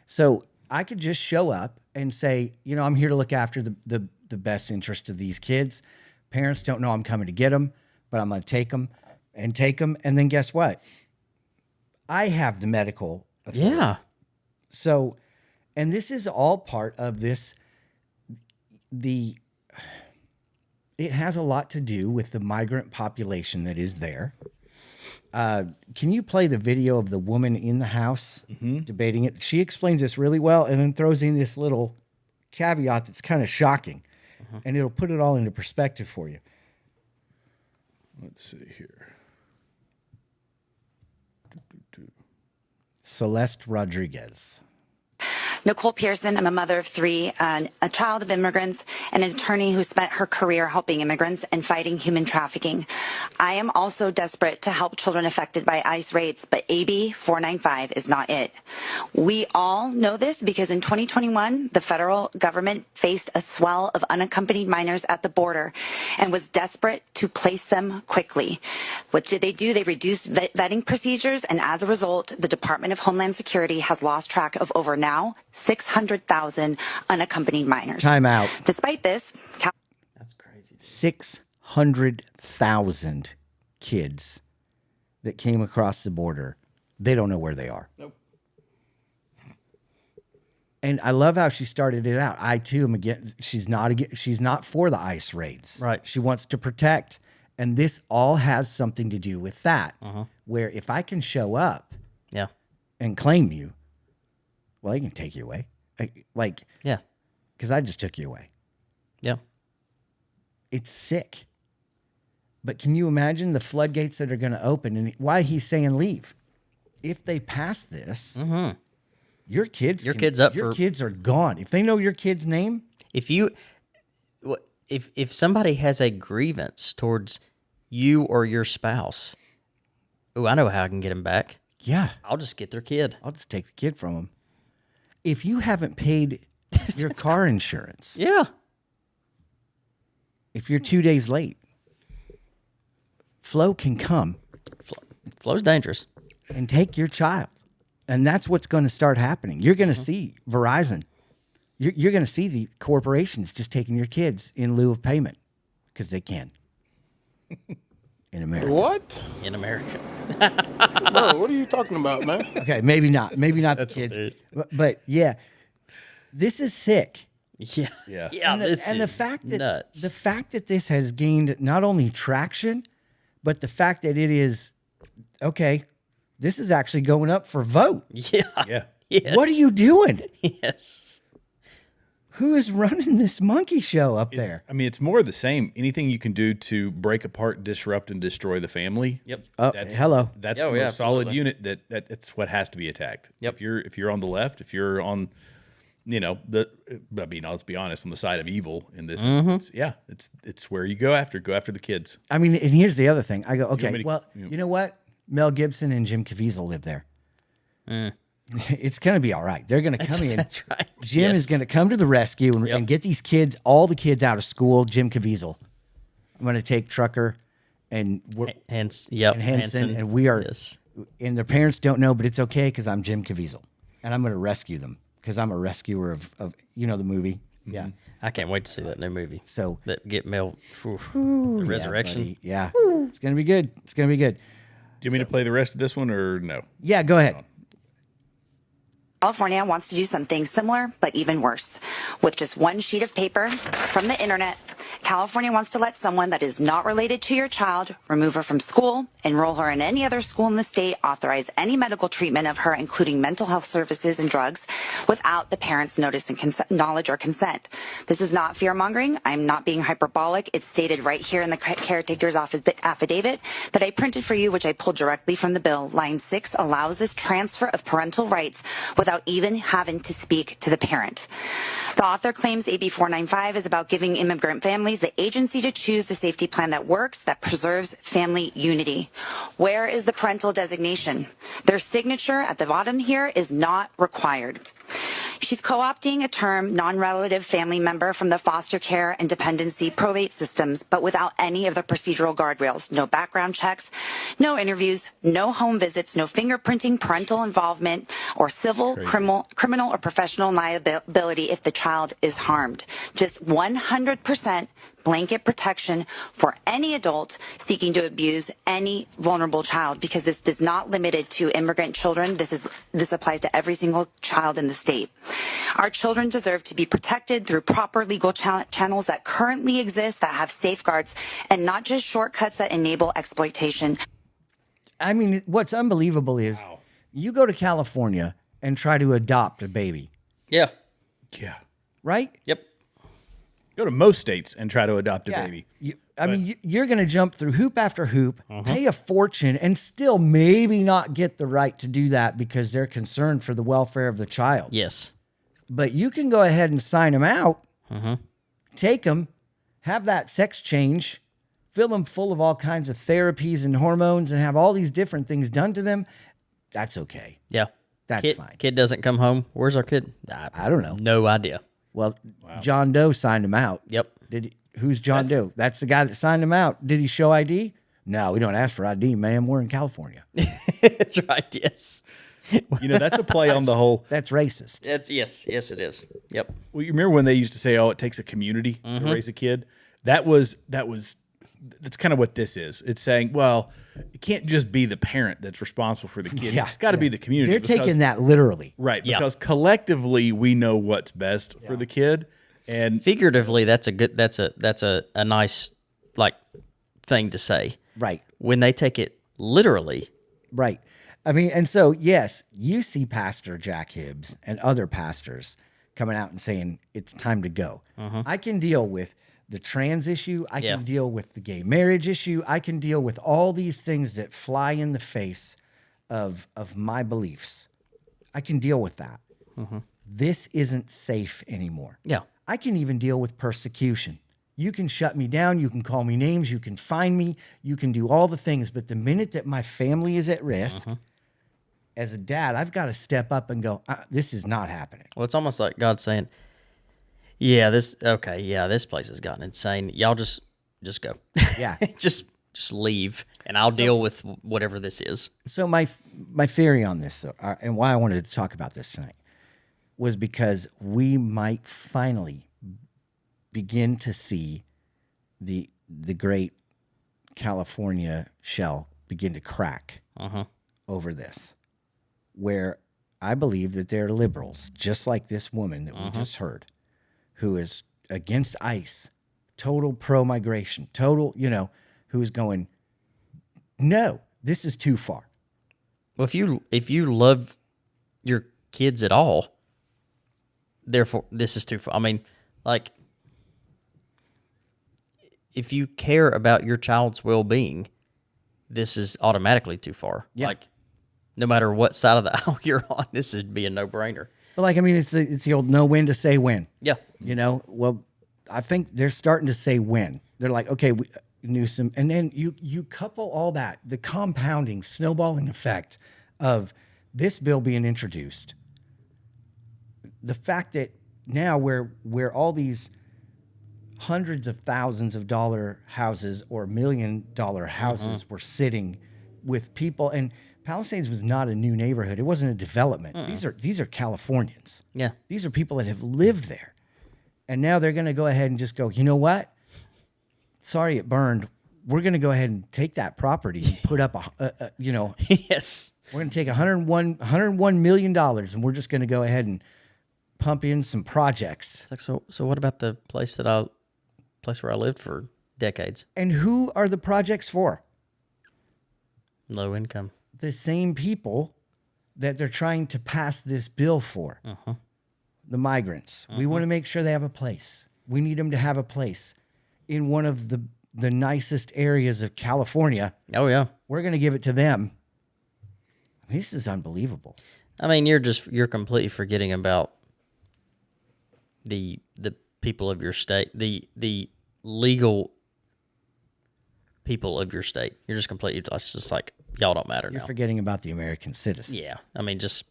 so I could just show up and say, you know, I'm here to look after the best interest of these kids. Parents don't know I'm coming to get them, but I'm going to take them. And then guess what? I have the medical authority. Yeah. So, and this is all part of this. It has a lot to do with the migrant population that is there. Can you play the video of the woman in the house debating it? She explains this really well and then throws in this little caveat that's kind of shocking. And it'll put it all into perspective for you. Let's see here. Celeste Rodriguez. Nicole Pearson, I'm a mother of 3, a child of immigrants, and an attorney who spent her career helping immigrants and fighting human trafficking. I am also desperate to help children affected by ICE raids, but AB 495 is not it. We all know this because in 2021, the federal government faced a swell of unaccompanied minors at the border and was desperate to place them quickly. What did they do? They reduced vetting procedures, and as a result, the Department of Homeland Security has lost track of over now 600,000 unaccompanied minors. Time out. Despite this, That's crazy. 600,000 kids that came across the border. They don't know where they are. Nope. And I love how she started it out. I too am against. She's not for the ICE raids. Right. She wants to protect, and this all has something to do with that. Where if I can show up, Yeah. and claim you, well, they can take you away. Yeah. Because I just took you away. Yeah. It's sick. But can you imagine the floodgates that are going to open and why he's saying leave? If they pass this, your kids are gone. If they know your kid's name, if somebody has a grievance towards you or your spouse, I know how I can get them back. yeah, I'll just get their kid. I'll just take the kid from them. If you haven't paid your car insurance, Yeah. if you're 2 days late, Flo can come Flow's dangerous. and take your child. And that's what's going to start happening. You're going to see Verizon. You're going to see the corporations just taking your kids in lieu of payment because they can. In America. What? In America. Bro, what are you talking about, man? Okay, maybe not. Maybe not the That's kids. hilarious. But yeah, this is sick. Yeah. Yeah. Yeah. And the fact that nuts. the fact that this has gained not only traction, but the fact that it is okay. This is actually going up for vote. Yeah. Yeah. Yes. What are you doing? Yes. Who is running this monkey show up there? I mean, it's more of the same. Anything you can do to break apart, disrupt, and destroy the family. Yep. Hello. That's Oh, the yeah, most solid absolutely. unit that's what has to be attacked. Yep. If you're on the left, if you're on, let's be honest, on the side of evil in this instance, yeah, it's where you go after the kids. I mean, and here's the other thing. I go, okay, me to- well, you know what? Mel Gibson and Jim Caviezel live there. It's going to be all right. They're going to come in. That's right. Jim is Yes. going to come to the rescue and, Yep. and get these kids, all the kids out of school. Jim Caviezel. I'm going to take Trucker and Hanson, and we are. Yes. And their parents don't know, but it's okay because I'm Jim Caviezel, and I'm going to rescue them because I'm a rescuer of the movie. Yeah. I can't wait to see that new movie. So That get Mel the yeah, Resurrection. buddy. Yeah, it's going to be good. It's going to be good. Do you want me to play the rest of this one or no? Yeah, go ahead. California wants to do something similar, but even worse. With just one sheet of paper from the internet, California wants to let someone that is not related to your child remove her from school, enroll her in any other school in the state, authorize any medical treatment of her, including mental health services and drugs, without the parent's notice and knowledge or consent. This is not fear-mongering. I'm not being hyperbolic. It's stated right here in the caretaker's affidavit that I printed for you, which I pulled directly from the bill. Line 6 allows this transfer of parental rights without even having to speak to the parent. The author claims AB 495 is about giving immigrant families the agency to choose the safety plan that works, that preserves family unity. Where is the parental designation? Their signature at the bottom here is not required. She's co-opting a term non-relative family member from the foster care and dependency probate systems, but without any of the procedural guardrails. No background checks, no interviews, no home visits, no fingerprinting, parental involvement, or civil, criminal, or professional liability if the child is harmed. Just 100% blanket protection for any adult seeking to abuse any vulnerable child, because this does not limit it to immigrant children. This applies to every single child in the state. Our children deserve to be protected through proper legal channels that currently exist, that have safeguards, and not just shortcuts that enable exploitation. I mean, what's unbelievable is you go to California and try to adopt a baby, Yeah. Yeah. right? Yep. Go to most states and try to adopt a baby. I mean, you're going to jump through hoop after hoop, pay a fortune, and still maybe not get the right to do that because they're concerned for the welfare of the child. Yes. But you can go ahead and sign them out, take them, have that sex change, fill them full of all kinds of therapies and hormones, and have all these different things done to them. That's okay. Yeah. That's fine. Kid doesn't come home. Where's our kid? I don't know. No idea. Well, John Doe signed him out. Yep. Who's John Doe? That's the guy that signed him out. Did he show ID? No, we don't ask for ID, ma'am. We're in California. That's right. Yes. You know, that's a play on the whole. That's racist. Yes, it is. Yep. Well, you remember when they used to say, "Oh, it takes a community to raise a kid." That's kind of what this is. It's saying, well, it can't just be the parent that's responsible for the kid. Yeah, It's got to be the community. They're taking that literally. Right, Yeah. because collectively we know what's best for the kid. And Figuratively, that's a nice thing to say. Right. When they take it literally. Right. I mean, and so, yes, you see Pastor Jack Hibbs and other pastors coming out and saying it's time to go. I can deal with the trans issue. I can deal with the gay marriage issue. I can deal with all these things that fly in the face of my beliefs. I can deal with that. This isn't safe anymore. Yeah. I can even deal with persecution. You can shut me down. You can call me names. You can find me. You can do all the things. But the minute that my family is at risk, as a dad, I've got to step up and go, this is not happening. Well, it's almost like God saying, this place has gotten insane. Y'all just go. Yeah. just leave, and I'll deal with whatever this is. So my theory on this, and why I wanted to talk about this tonight, was because we might finally begin to see the great California shell begin to crack over this, where I believe that there are liberals, just like this woman that we just heard, who is against ICE, total pro-migration, who is going, no, this is too far. Well, if you love your kids at all, therefore this is too far. I mean, if you care about your child's well-being, this is automatically too far. Yeah. No matter what side of the aisle you're on, this would be a no-brainer. But it's the old know when to say when. Yeah. Well, I think they're starting to say when. They're like, okay, Newsom, and then you couple all that, the compounding, snowballing effect of this bill being introduced, the fact that now where all these hundreds of thousands of dollar houses or $1 million houses were sitting with people, and Palisades was not a new neighborhood. It wasn't a development. These are Californians. Yeah. These are people that have lived there. And now they're going to go ahead and just go, you know what? Sorry it burned. We're going to go ahead and take that property and put up Yes. We're going to take $101 million and we're just going to go ahead and pump in some projects. It's like, so what about the place where I lived for decades? And who are the projects for? Low income. The same people that they're trying to pass this bill for. The migrants. We want to make sure they have a place. We need them to have a place in one of the nicest areas of California. Oh, yeah. We're going to give it to them. This is unbelievable. I mean, you're completely forgetting about the people of your state, the legal people of your state. You're just completely, it's just like, y'all don't matter now. You're forgetting about the American citizen. Yeah. I mean, just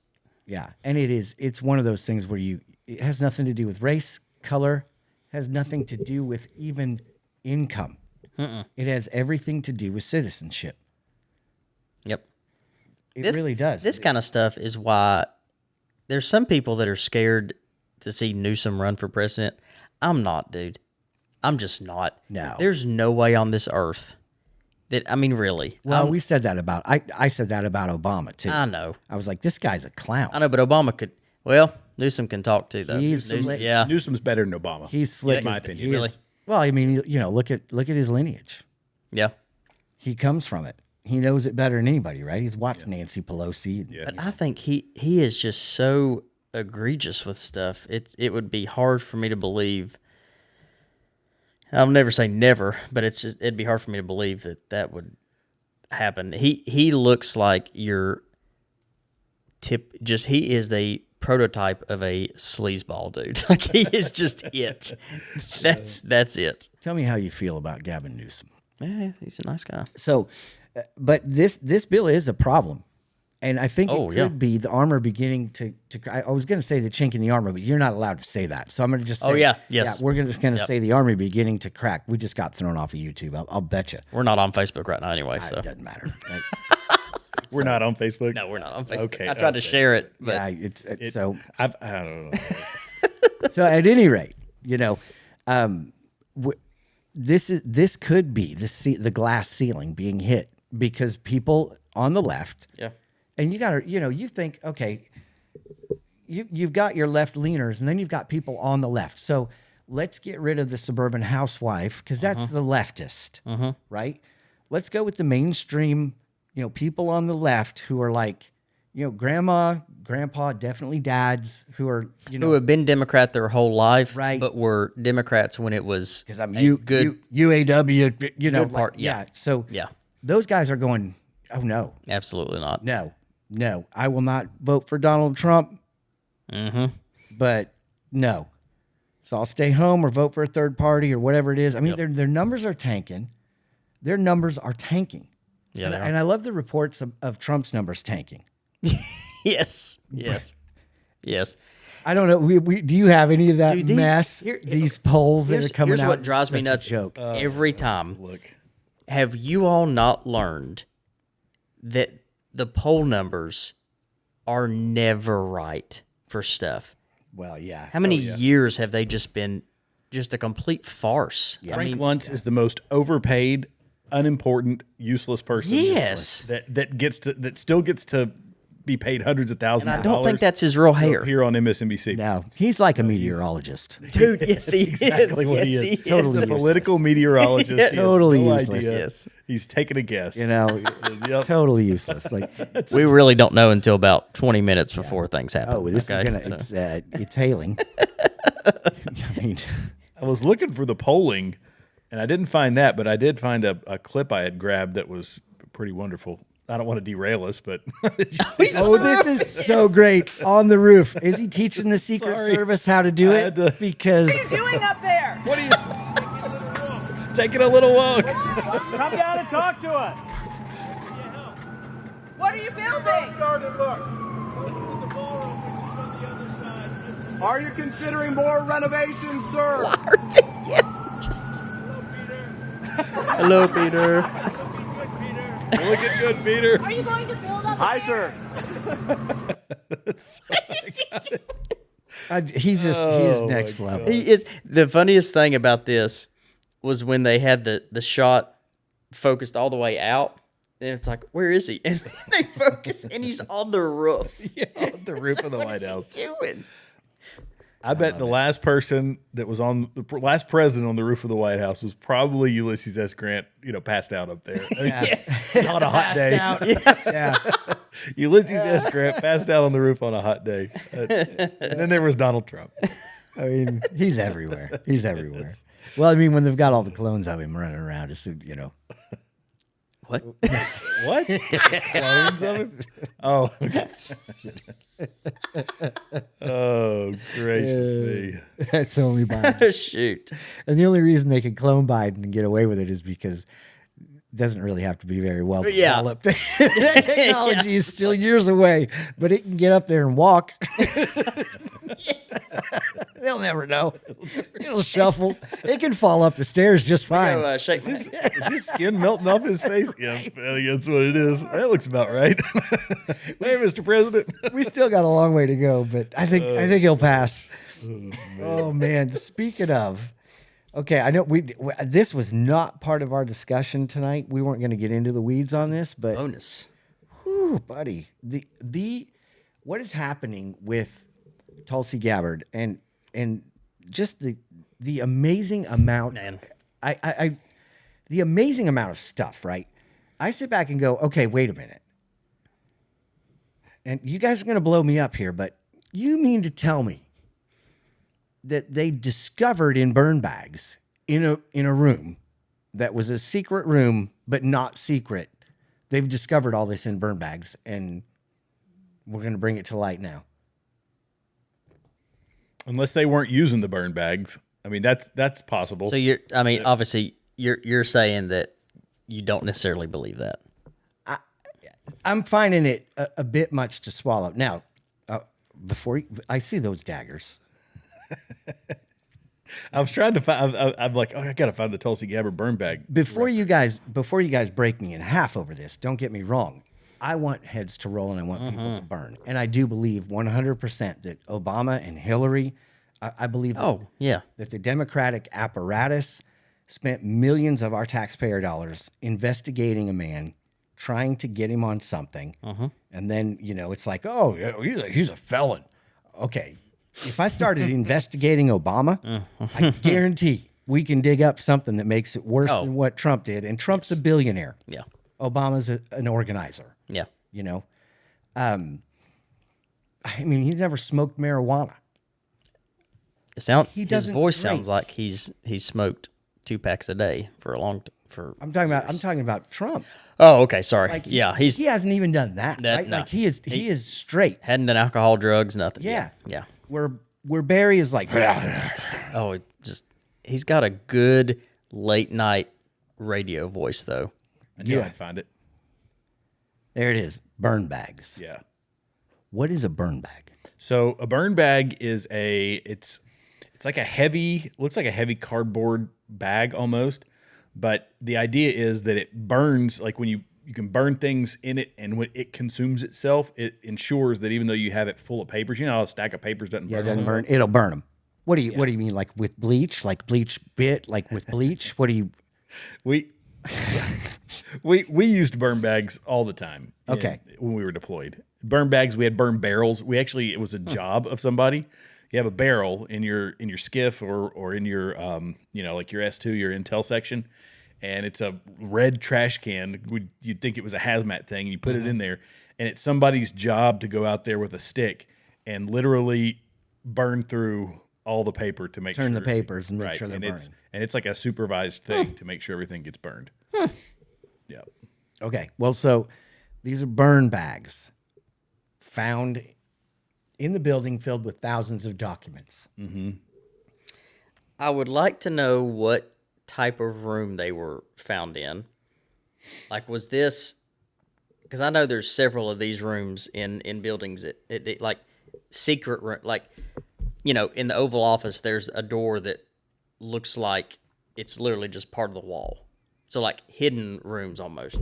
Yeah, and it's one of those things where it has nothing to do with race, color, has nothing to do with even income. It has everything to do with citizenship. Yep. It really does. This kind of stuff is why there's some people that are scared to see Newsom run for president. I'm not, dude. I'm just not. No. There's no way on this earth that, I mean, really. Well, we said that about, I said that about Obama, too. I know. I was like, this guy's a clown. I know, but Obama could, well, Newsom can talk too, though. He's Newsom, slick. yeah. Newsom's better than Obama. He's slick. in my as- opinion. he Really? is- Well, I mean, look at his lineage. Yeah. He comes from it. He knows it better than anybody, right? He's watched Nancy Pelosi. Yeah. But I think he is just so egregious with stuff. It would be hard for me to believe. I'll never say never, but it'd be hard for me to believe that would happen. He looks like your he is the prototype of a sleazeball dude. Like he is just it. That's it. Tell me how you feel about Gavin Newsom. Yeah, he's a nice guy. So, but this bill is a problem. And I think it could be the armor beginning to I was going to say the chink in the armor, but you're not allowed to say that. So I'm going to just say, yes. we're just going to say the armor beginning to crack. We just got thrown off of YouTube. I'll bet you. We're not on Facebook right now anyway, so. It doesn't matter. Right? We're not on Facebook. No, we're not on Facebook. Okay, I tried to share it, but Yeah, it's so. I don't know. So at any rate, this could be the glass ceiling being hit because people on the left. yeah. And you got to, you think, okay, you've got your left leaners and then you've got people on the left. So let's get rid of the suburban housewife because that's the leftist, right? Let's go with the mainstream, people on the left who are like, grandma, grandpa, definitely dads who are, Who have been Democrat their whole life, Right. but were Democrats when it was because I'm good. UAW, good part, yeah. So Yeah. those guys are going, oh no, Absolutely not. no, I will not vote for Donald Trump. But no. So I'll stay home or vote for a third party or whatever it is. I mean, their numbers are tanking. Their numbers are tanking. Yeah, and, they are. and I love the reports of Trump's numbers tanking. Yes. Yes. I don't know. We do you have any of that Dude, mess? These polls that are coming Here's out. what drives me Such a nuts joke. every time. Look. Have you all not learned that the poll numbers are never right for stuff? Well, yeah. How many years have they just been just a complete farce? I Frank mean, Luntz is the most overpaid, unimportant, useless person. Yes. That still gets to be paid hundreds of thousands and I of don't dollars. think that's his real hair. Here on MSNBC. No, he's like a meteorologist. Dude, yes, he Exactly is. what Yes, he is. Totally He's a useless. political meteorologist. Yes. He has Totally no useless. idea. Yes. He's taking a guess. Yep. Totally useless. Like, We really don't know until about 20 minutes before things happen. oh, this okay? is So- gonna. It's hailing. I mean, I was looking for the polling, and I didn't find that, but I did find a clip I had grabbed that was pretty wonderful. I don't want to derail us, but oh, this is so great. On the roof. Is he teaching the Secret Sorry. Service how to do I it? had to- Because doing up there? what are you taking a little walk? Come down and talk to us. What are you building? Are you considering more renovations, sir? Hello, Peter. Looking good, Peter. Are you going to build up Hi, sir. he is next level. He is. The funniest thing about this was when they had the shot focused all the way out. And it's like, where is he? And they focus, and he's on the roof. Yeah, on the roof of the What White is House. he doing? I bet the last person that was on the last president on the roof of the White House was probably Ulysses S. Grant, passed out up there. Yes. On a hot day. Yeah. Ulysses S. Grant passed out on the roof on a hot day. And then there was Donald Trump. I mean, he's everywhere. He's everywhere. Well, I mean, when they've got all the clones of him running around, just What? What? Clones of him? Oh. Okay. Oh, gracious me. That's only Biden. Shoot. And the only reason they can clone Biden and get away with it is because doesn't really have to be very well Yeah. developed. That technology is still years away, but it can get up there and walk. They'll never know. It'll shuffle. It can fall up the stairs just fine. Shake Is his skin melting off his face? Yeah, I think that's what it is. That looks about right. Hey, Mr. President. We still got a long way to go, but I think he'll pass. Oh man! Speaking of, okay, I know this was not part of our discussion tonight. We weren't going to get into the weeds on this, but bonus, whew, buddy, the what is happening with Tulsi Gabbard and just the amazing amount, man, the amazing amount of stuff, right? I sit back and go, okay, wait a minute. And you guys are going to blow me up here, but you mean to tell me that they discovered in burn bags in a room that was a secret room, but not secret. They've discovered all this in burn bags, and we're going to bring it to light now. Unless they weren't using the burn bags. I mean, that's possible. So obviously you're saying that you don't necessarily believe that. I'm finding it a bit much to swallow. Now, I see those daggers. I was trying to find. I'm like, I gotta find the Tulsi Gabbard burn bag. Before you guys break me in half over this, don't get me wrong. I want heads to roll and I want people to burn, and I do believe 100% that Obama and Hillary. I believe. That the Democratic apparatus spent millions of our taxpayer dollars investigating a man, trying to get him on something, and then it's like, oh, he's a felon. Okay. If I started investigating Obama, I guarantee we can dig up something that makes it worse than what Trump did. And Trump's a billionaire. Yeah. Obama's an organizer. Yeah. I mean, he's never smoked marijuana. His voice sounds like he's smoked 2 packs a day for a long I'm talking about Trump. Oh, okay. Sorry. Like, yeah. He hasn't even done that. Right? No. Like he is straight. Hadn't done alcohol, drugs, nothing. Yeah. Yeah. Where Barry is like, oh, he's got a good late night radio voice though. I knew I'd find it. There it is. Burn bags. Yeah. What is a burn bag? So a burn bag is it's like looks like a heavy cardboard bag almost, but the idea is that it burns, like when you can burn things in it, and when it consumes itself, it ensures that even though you have it full of papers, how a stack of papers doesn't burn. Yeah, it doesn't burn. It'll burn them. What do you mean, like with bleach, like bleach bit, like with bleach? What do you? We used burn bags all the time. Okay. When we were deployed, burn bags. We had burn barrels. It was a job of somebody. You have a barrel in your skiff or in your like your S2, your intel section, and it's a red trash can. You'd think it was a hazmat thing. You put it in there, and it's somebody's job to go out there with a stick and literally burn through all the paper to make turn the papers and make sure they're burning. And it's like a supervised thing to make sure everything gets burned. Yeah. Okay. Well, so these are burn bags found in the building filled with thousands of documents. I would like to know what type of room they were found in. Like, was this, because I know there's several of these rooms in buildings, it like secret room, like, in the Oval Office, there's a door that looks like it's literally just part of the wall. So like hidden rooms almost.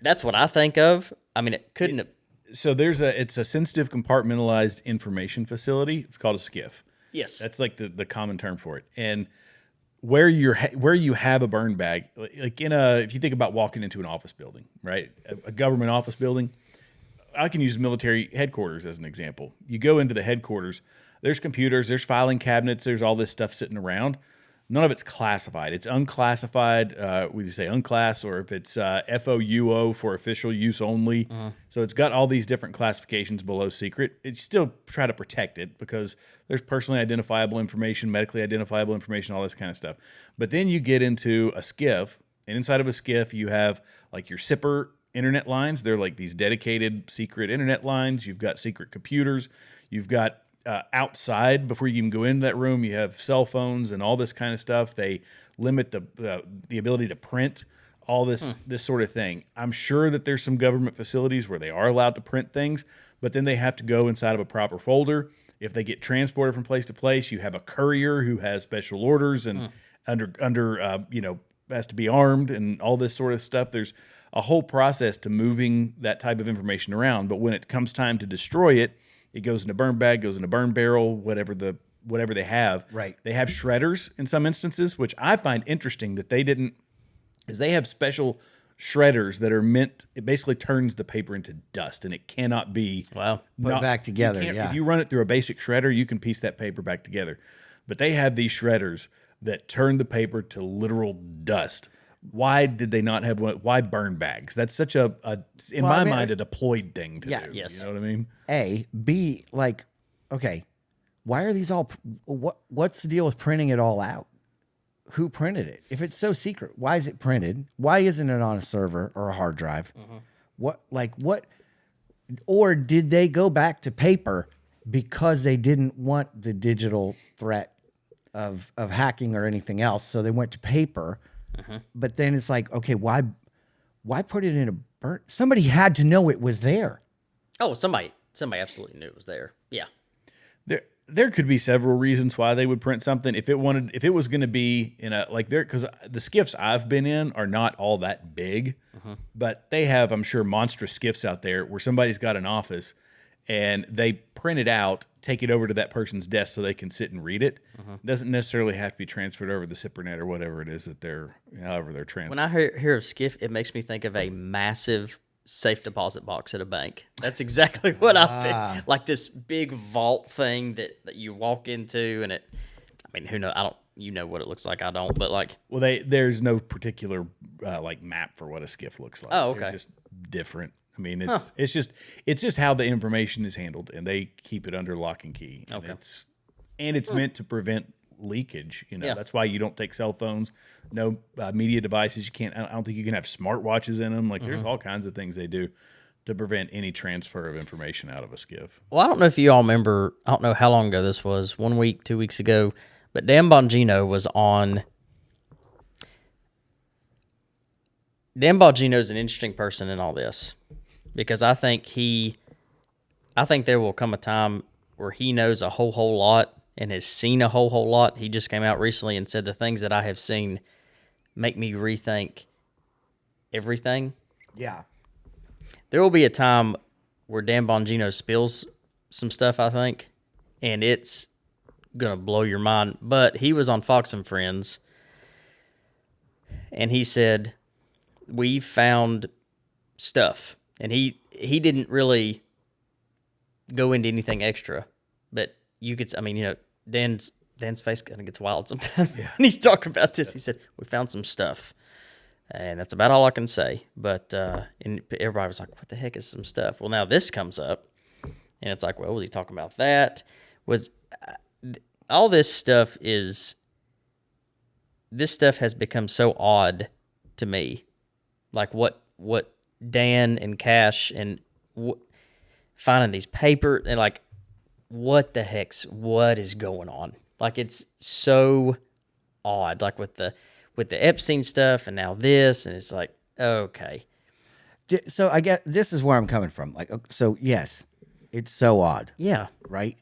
That's what I think of. I mean, it couldn't have. So it's a sensitive compartmentalized information facility. It's called a SCIF. Yes. That's like the common term for it. And where you have a burn bag, like if you think about walking into an office building, right? A government office building, I can use military headquarters as an example. You go into the headquarters, there's computers, there's filing cabinets, there's all this stuff sitting around. None of it's classified. It's unclassified. We say unclass, or if it's FOUO for official use only. So it's got all these different classifications below secret. It still try to protect it because there's personally identifiable information, medically identifiable information, all this kind of stuff. But then you get into a SCIF, and inside of a SCIF, you have like your SIPR internet lines. They're like these dedicated secret internet lines. You've got secret computers. You've got outside, before you even go into that room, you have cell phones and all this kind of stuff. They limit the ability to print all this sort of thing. I'm sure that there's some government facilities where they are allowed to print things, but then they have to go inside of a proper folder. If they get transported from place to place, you have a courier who has special orders and has to be armed and all this sort of stuff. There's a whole process to moving that type of information around. But when it comes time to destroy it, it goes in a burn bag, goes in a burn barrel, whatever they have. Right. They have shredders in some instances, which I find interesting that they didn't, is they have special shredders that are meant, it basically turns the paper into dust, and it cannot be put back together. If you run it through a basic shredder, you can piece that paper back together. But they have these shredders that turn the paper to literal dust. Why did they not have one? Why burn bags? That's such in my mind, a deployed thing to do. Yes. You know what I mean? A, B, like, okay, why are these all, what's the deal with printing it all out? Who printed it? If it's so secret, why is it printed? Why isn't it on a server or a hard drive? Or did they go back to paper because they didn't want the digital threat of hacking or anything else? So they went to paper, but then it's like, okay, why put it in a burn? Somebody had to know it was there. Oh, somebody absolutely knew it was there. Yeah. There could be several reasons why they would print something if it was going to be in a because the skiffs I've been in are not all that big, but they have, I'm sure, monstrous skiffs out there where somebody's got an office and they print it out, take it over to that person's desk so they can sit and read it. It doesn't necessarily have to be transferred over the SIPRNet or whatever it is that however they're transferred. When I hear of skiff, it makes me think of a massive safe deposit box at a bank. That's exactly what I've like this big vault thing that you walk into, and it, I mean, who knows? You know what it looks like. I don't, but like, well, there's no particular like map for what a skiff looks like. Oh, okay. They're just different. I mean, it's just how the information is handled, and they keep it under lock and key. And Okay. It's meant to prevent leakage. That's why you don't take cell phones, no media devices. You can't. I don't think you can have smartwatches in them. Like there's all kinds of things they do to prevent any transfer of information out of a skiff. Well, I don't know if you all remember. I don't know how long ago this was. 1 week, 2 weeks ago, but Dan Bongino was on. Dan Bongino is an interesting person in all this because I think there will come a time where he knows a whole lot and has seen a whole lot. He just came out recently and said the things that I have seen make me rethink everything. Yeah. There will be a time where Dan Bongino spills some stuff, I think, and it's going to blow your mind. But he was on Fox and Friends, and he said, we found stuff. And he didn't really go into anything extra, but you could, I mean, Dan's face kind of gets wild sometimes. Yeah. And he's talking about this. He said, we found some stuff. And that's about all I can say. But and everybody was like, what the heck is some stuff? Well, now this comes up. And it's like, well, was he talking about that? All this stuff has become so odd to me. Like what Dan and Cash and finding these paper and like, what is going on? Like, it's so odd. Like with the Epstein stuff and now this, and it's like, okay. So I get, this is where I'm coming from. Like, so yes, it's so odd. Yeah. Right.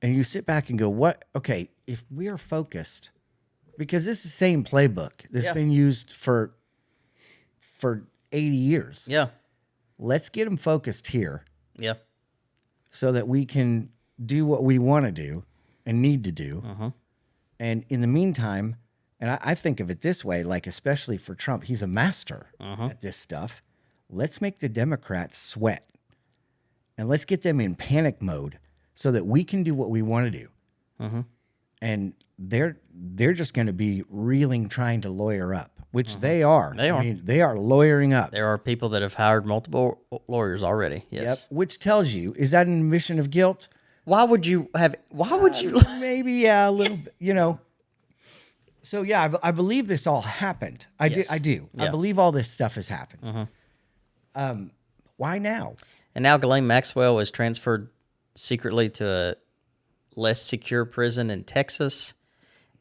And you sit back and go, what? Okay. If we are focused, because this is the same playbook that's been used for 80 years. Yeah. Let's get them focused here. Yeah. So that we can do what we want to do and need to do. And in the meantime, and I think of it this way, like especially for Trump, he's a master at this stuff. Let's make the Democrats sweat. And let's get them in panic mode so that we can do what we want to do. And they're just going to be reeling, trying to lawyer up, which they are. They are. I mean, they are lawyering up. There are people that have hired multiple lawyers already. Yes. Yep. Which tells you, is that an admission of guilt? Why would you? Maybe, a little bit, So, yeah, I believe this all happened. I do. Yeah. I believe all this stuff has happened. Why now? And now Ghislaine Maxwell was transferred secretly to a less secure prison in Texas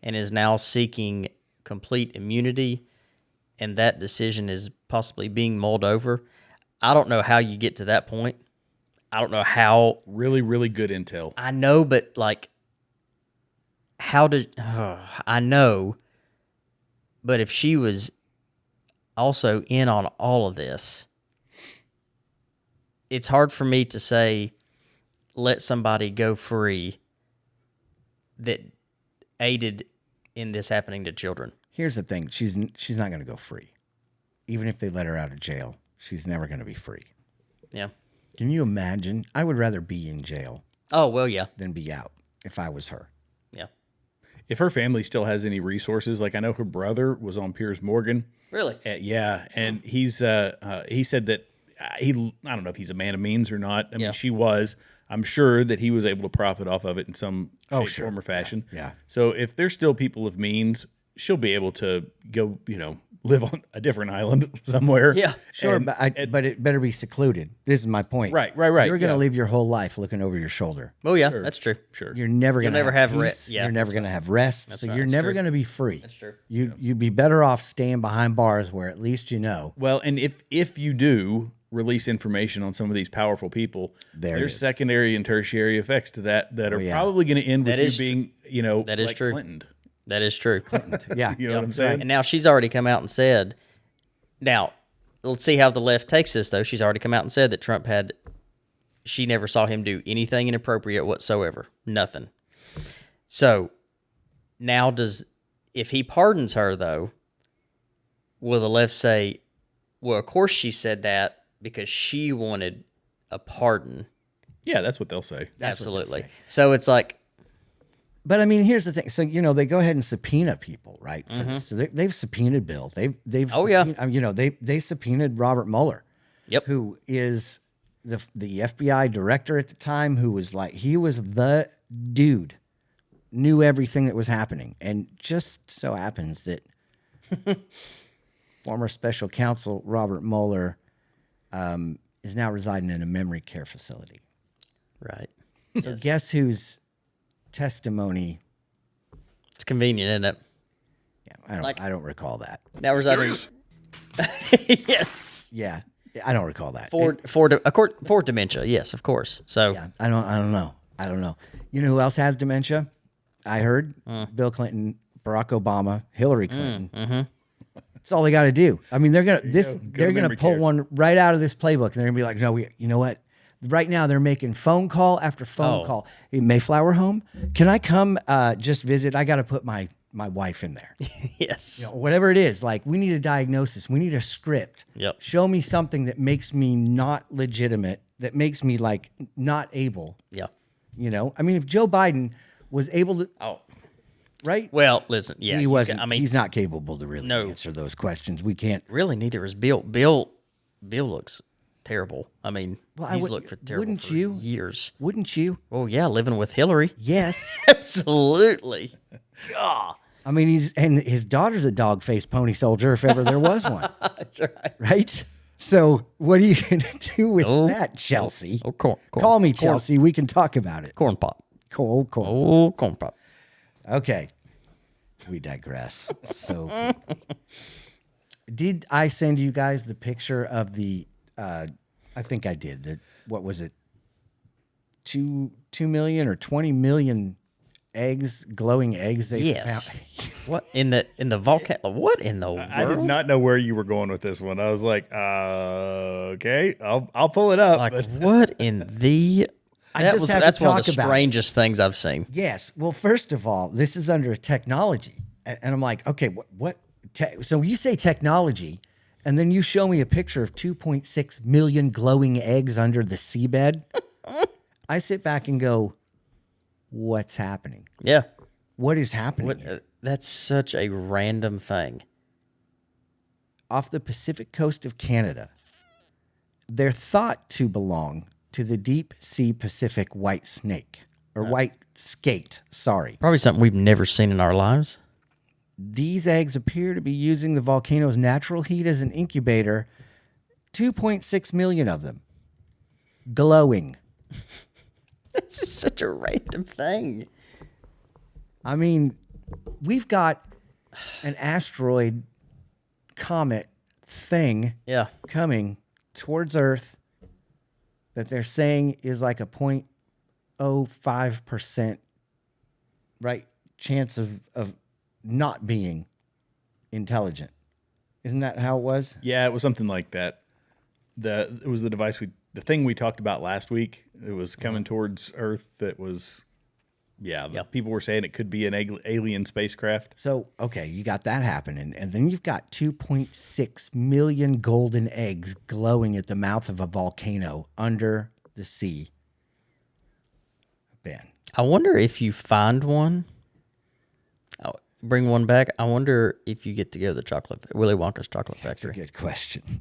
and is now seeking complete immunity. and that decision is possibly being mulled over. I don't know how you get to that point. I don't know how. Really, really good intel. I know, but like, how did I know? But if she was also in on all of this, it's hard for me to say, let somebody go free that aided in this happening to children. Here's the thing. She's not going to go free. Even if they let her out of jail, she's never going to be free. Yeah. Can you imagine? I would rather be in jail. Oh, well, yeah. Than be out if I was her. Yeah. If her family still has any resources, like I know her brother was on Piers Morgan. Really? Yeah, and he said that I don't know if he's a man of means or not. I mean, she was. I'm sure that he was able to profit off of it in some shape, form, or fashion. Yeah. So if there's still people of means, she'll be able to go, live on a different island somewhere. Yeah, sure, but it better be secluded. This is my point. Right. You're going to live your whole life looking over your shoulder. Oh yeah, that's true. Sure. You're never going to have peace. rest. Yeah, you're never going to have rest. That's So right. you're That's never true. going to be free. That's true. You'd be better off staying behind bars where at least you know. Well, and if you do release information on some of these powerful people, there's secondary and tertiary effects to that are probably going to end with you being, that is like true. Clinton. That is true. Yeah. You know what I'm saying? And now she's already come out and said, now, let's see how the left takes this, though. She's already come out and said that Trump she never saw him do anything inappropriate whatsoever. Nothing. So, now if he pardons her, though, will the left say, well, of course she said that because she wanted a pardon? Yeah, that's what they'll say. Absolutely. So it's like, but I mean, here's the thing. So they go ahead and subpoena people, right? Mm-hmm. So they've subpoenaed Bill. They've Oh, yeah. They subpoenaed Robert Mueller. Yep. Who is the FBI director at the time? Who was he was the dude, knew everything that was happening, and just so happens that former special counsel Robert Mueller is now residing in a memory care facility. right. So guess whose testimony? It's convenient, isn't it? Yeah, I don't recall that. Now residing. Yes. Yeah, I don't recall that. For dementia, yes, of course. So yeah, I don't know. You know who else has dementia? I heard Bill Clinton, Barack Obama, Hillary Clinton. Mm-hmm. That's all they got to do. I mean, they're gonna memory pull care. one right out of this playbook, and they're gonna be like, no, you know what? Right now, they're making phone call after phone call. Hey, Mayflower home, can I come just visit? I got to put my wife in there. yes. Whatever it is, like we need a diagnosis. We need a script. Yep. Show me something that makes me not legitimate, that makes me not able. Yeah. I mean, if Joe Biden was able to, right? Well, listen, yeah, he wasn't. He's not capable to really No. answer those questions. We can't. Really, neither is Bill. Bill looks terrible. I mean, he's looked for terrible for years. Wouldn't you? Oh yeah, living with Hillary. Yes, absolutely. God. I mean, his daughter's a dog-faced pony soldier, if ever there was one. That's right. Right? So what are you going to do with that, Chelsea? Oh, corn. Call me, Chelsea. We can talk about it. Corn pop. Corn. Oh, corn pop. Okay. We digress. So did I send you guys the picture of the, I think I did, what was it? 2 million or 20 million eggs, glowing eggs they found. What in the volcano? What in the world? I did not know where you were going with this one. I was like, okay, I'll pull it up. Like, what in the? That's one of the strangest things I've seen. Yes. Well, first of all, this is under technology, and I'm like, okay, what? So you say technology, and then you show me a picture of 2.6 million glowing eggs under the seabed. I sit back and go, what's happening? Yeah. What is happening? That's such a random thing. Off the Pacific coast of Canada, they're thought to belong to the deep sea Pacific white snake, or white skate, sorry. Probably something we've never seen in our lives. These eggs appear to be using the volcano's natural heat as an incubator. 2.6 million of them. Glowing. That's such a random thing. I mean, we've got an asteroid comet thing coming towards Earth that they're saying is like a 0.05% right chance of not being intelligent. Isn't that how it was? Yeah, it was something like that. It was the thing we talked about last week. It was coming towards Earth. That was, people were saying it could be an alien spacecraft. So, okay, you got that happening, and then you've got 2.6 million golden eggs glowing at the mouth of a volcano under the sea. Ben, I wonder if you find one, bring one back. I wonder if you get to go to the Willy Wonka's chocolate factory. That's a good question.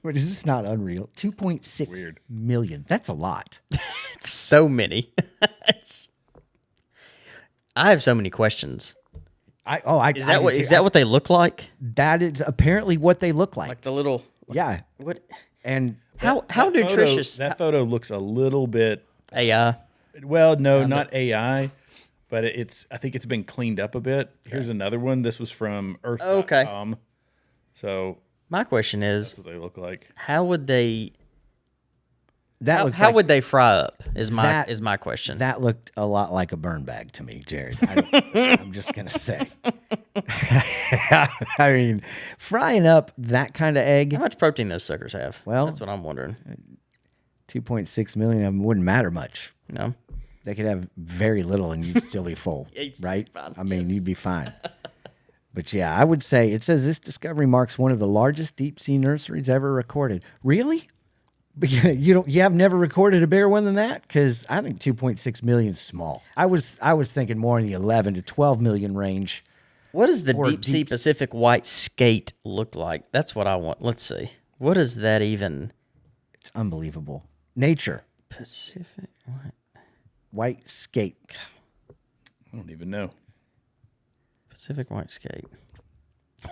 But is this not unreal? 2.6 million. That's a lot. It's so many. I have so many questions. Is that what they look like? That is apparently what they look like. Like the little What? And how nutritious? That photo looks a little bit AI. Well, no, not AI, but I think it's been cleaned up a bit. Okay. Here's another one. This was from Earth.com. Okay. So my question is, that's what they look like. How would they? How would they fry up? Is my question. That looked a lot like a burn bag to me, Jared. I'm just gonna say. I mean, frying up that kind of egg. How much protein those suckers have? Well, that's what I'm wondering. 2.6 million of them wouldn't matter much. No, they could have very little and you'd still be full, right? I mean, you'd be fine. But yeah, I would say it says this discovery marks one of the largest deep sea nurseries ever recorded. Really? You have never recorded a bigger one than that? Because I think 2.6 million is small. I was thinking more in the 11 to 12 million range. What does the deep sea Pacific white skate look like? That's what I want. Let's see. What is that even? It's unbelievable. Nature. Pacific white skate. I don't even know. Pacific white skate.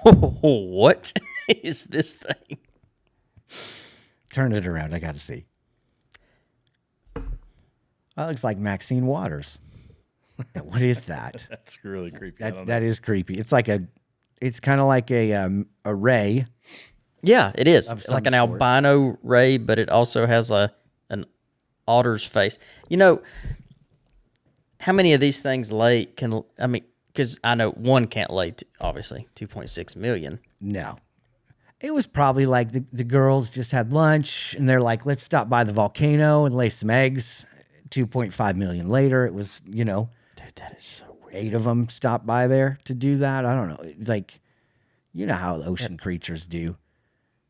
What is this thing? Turn it around. I got to see. That looks like Maxine Waters. What is that? That's really creepy. That is creepy. It's kind of like a ray. Yeah, it is. It's like an albino ray, but it also has an otter's face. You know, how many of these things lay? Because I know one can't lay. Obviously, 2.6 million. No. It was probably like the girls just had lunch and they're like, let's stop by the volcano and lay some eggs. 2.5 million later, it was, Dude, that is so weird. 8 of them stopped by there to do that. I don't know. Like, you know how ocean creatures do.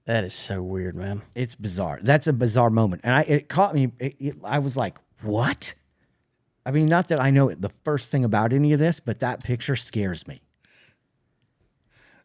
That is so weird, man. It's bizarre. That's a bizarre moment. And it caught me. I was like, what? I mean, not that I know the first thing about any of this, but that picture scares me.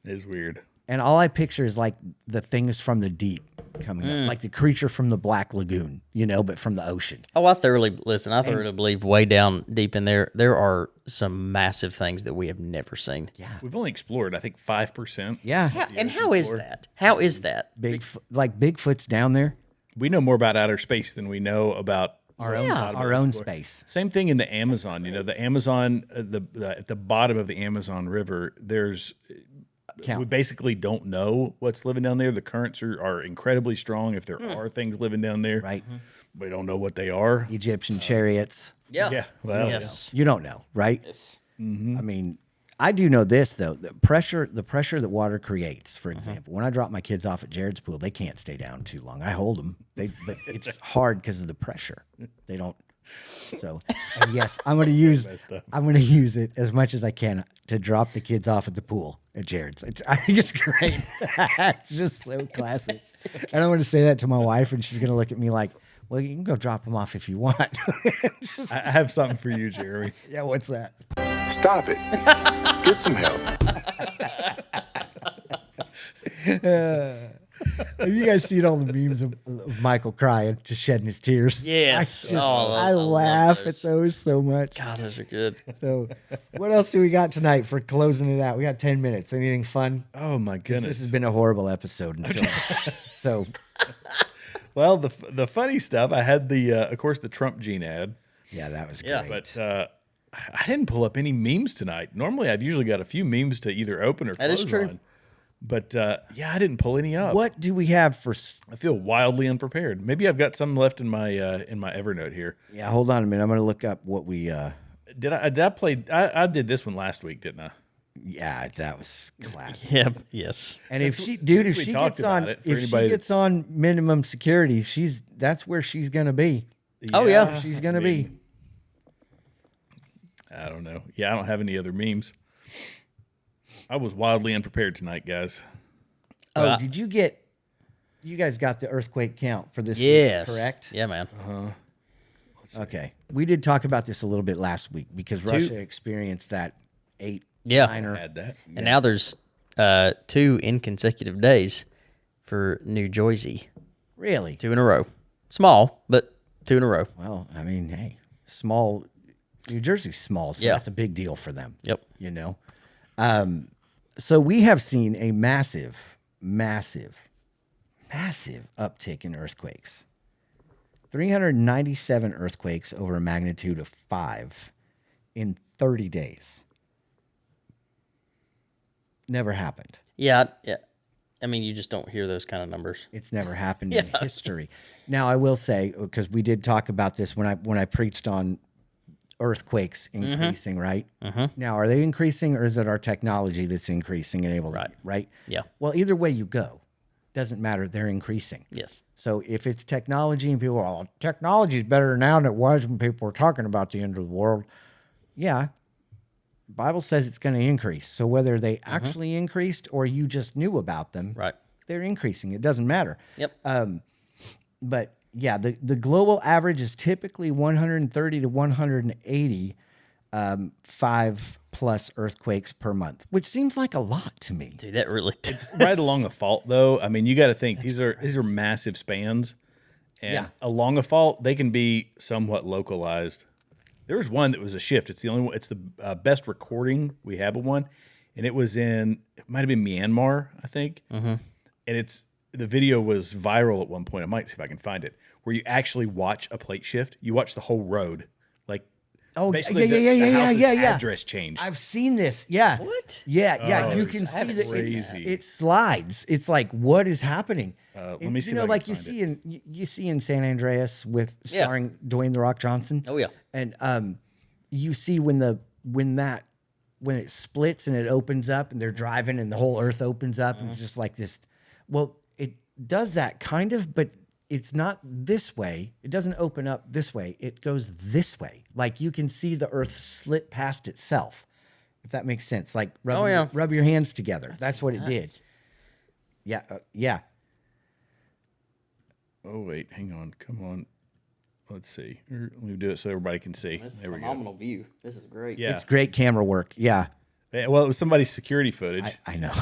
It is weird. And all I picture is like the things from the deep coming up, like the creature from the Black Lagoon, but from the ocean. Oh, I thoroughly believe way down deep in there are some massive things that we have never seen. Yeah. We've only explored, I think, 5%. Yeah. How is that? How is that? Bigfoot's down there. We know more about outer space than we know about our own space. Same thing in the Amazon. The Amazon, at the bottom of the Amazon River, we basically don't know what's living down there. The currents are incredibly strong. If there are things living down there, right? We don't know what they are. Egyptian chariots. Yeah. Well, yes. You don't know, right? Yes. Mm-hmm. I mean, I do know this though. The pressure that water creates. For example, when I drop my kids off at Jared's pool, they can't stay down too long. I hold them. But it's hard because of the pressure. They don't. So, and yes, I'm going to use it as much as I can to drop the kids off at the pool at Jared's. I think it's great. It's just so classic. And I'm going to say that to my wife, and she's going to look at me like, "Well, you can go drop them off if you want." I have something for you, Jeremy. Yeah, what's that? Stop it. Get some help. Have you guys seen all the memes of Michael crying, just shedding his tears? Yes. I laugh at those so much. God, those are good. So, what else do we got tonight for closing it out? We got 10 minutes. Anything fun? Oh, my goodness. This has been a horrible episode until so. Well, the funny stuff, I had of course, the Trump Gene ad. Yeah, that was great. Yeah, but I didn't pull up any memes tonight. Normally, I've usually got a few memes to either open or close That is true. on. But yeah, I didn't pull any up. What do we have for? I feel wildly unprepared. Maybe I've got some left in my Evernote here. Yeah, hold on a minute. I'm going to look up what we. Did I play? I did this one last week, didn't I? Yeah, that was classic. Yep. Yes. And if she we talked about it, for if she anybody gets on minimum security, that's where she's going to be. Oh, yeah. She's going to be. I don't know. Yeah, I don't have any other memes. I was wildly unprepared tonight, guys. Oh, did you get? You guys got the earthquake count for this Yes. week, correct? Yeah, man. Okay. We did talk about this a little bit last week because Russia experienced that 8 Yeah. niner. Had that. And now there's 2 in consecutive days for New Jersey. Really? 2 in a row. Small, but 2 in a row. Well, I mean, hey, small. New Jersey's small, so that's a big deal for them. Yep. You know? So we have seen a massive uptick in earthquakes. 397 earthquakes over a magnitude of 5 in 30 days. Never happened. Yeah. I mean, you just don't hear those kind of numbers. It's never happened in history. Now, I will say, because we did talk about this when I preached on earthquakes increasing, right? Now, are they increasing, or is it our technology that's increasing and able to, right? Yeah. Well, either way you go, doesn't matter. They're increasing. Yes. So if it's technology and people are, technology is better now than it was when people were talking about the end of the world. Yeah. The Bible says it's going to increase. So whether they actually increased or you just knew about them, right? They're increasing. It doesn't matter. Yep. But yeah, the global average is typically 130 to 180 5+ earthquakes per month, which seems like a lot to me. Dude, that really It's right along a fault, though. I mean, you got to think these are massive spans, and along a fault they can be somewhat localized. There was one that was a shift. It's the only one. It's the best recording we have of one, and it might have been Myanmar, I think. And the video was viral at one point. I might see if I can find it, where you actually watch a plate shift. You watch the whole road, like. Oh, basically yeah. Address changed. I've seen this. Yeah. What? Yeah. Oh, You it's can see that crazy. it slides. It's like, what is happening? Let me see. You know, if I like can you find see you see in San Andreas with starring Dwayne the Rock Johnson. Oh yeah. And you see when it splits and it opens up and they're driving and the whole earth opens up and it's just like this. Well, it does that kind of, but it's not this way. It doesn't open up this way. It goes this way. Like you can see the earth slit past itself, if that makes sense. Like rub your hands together. That's what it did. Yeah. Yeah. Oh, wait. Hang on. Come on. Let's see. Let me do it so everybody can see. This is there we phenomenal go. view. This is great. Yeah. It's great camera work. Yeah. Well, it was somebody's security footage. I know.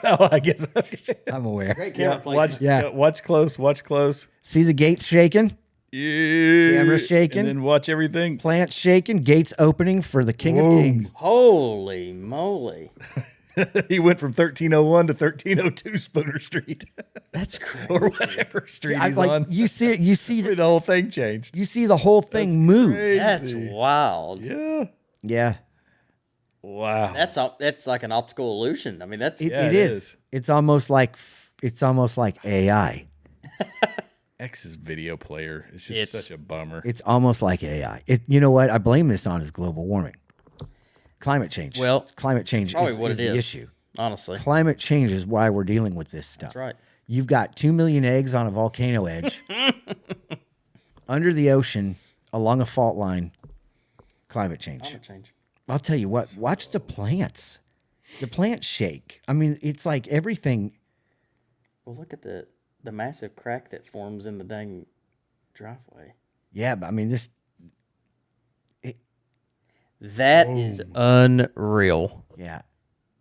Oh, I guess. Okay. I'm aware. Great camera placement. Watch close. Watch close. See the gates shaking? Camera shaking. And then watch everything. Plants shaking. Gates opening for the King of Kings. Holy moly. He went from 1301 to 1302 Spooner Street. That's crazy. Or whatever street he's on. You see the whole thing changed. You see the whole thing move. crazy. That's wild. Yeah. Yeah. Wow. That's like an optical illusion. I mean, that's It is. It's almost like AI. X's video player. It's just such a bummer. It's almost like AI. You know what? I blame this on is global warming. Climate change. Well, climate change probably what is it the is, issue. honestly. Climate change is why we're dealing with this stuff. That's right. You've got 2 million eggs on a volcano edge, under the ocean, along a fault line. Climate change. Climate change. I'll tell you what. Watch the plants. The plants shake. I mean, it's like everything. Well, look at the massive crack that forms in the dang driveway. Yeah, but I mean, That is unreal. Yeah.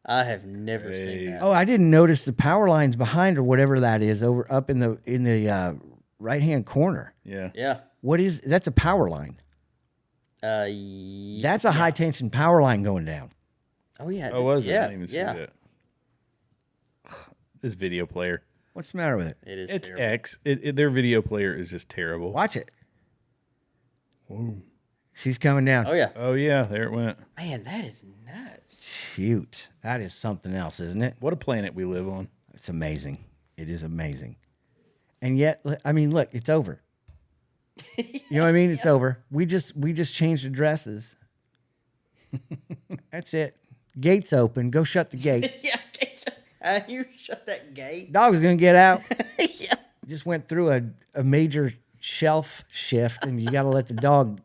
I have never seen that. Oh, I didn't notice the power lines behind or whatever that is up in the right hand corner. Yeah. Yeah. That's a power line. That's a high tension power line going down. Oh yeah. Oh, was it? Yeah. I didn't even see that. This video player. What's the matter with it? It's terrible. X. Their video player is just terrible. Watch it. Whoa. She's coming down. Oh yeah. Oh yeah. There it went. Man, that is nuts. Shoot, that is something else, isn't it? What a planet we live on. It's amazing. It is amazing. And yet, I mean, look, it's over. You know what I mean? It's over. We just changed addresses. That's it. Gates open. Go shut the gate. Yeah, gates. You shut that gate. Dog's gonna get out. Yeah. Just went through a major shelf shift, and you got to let the dog.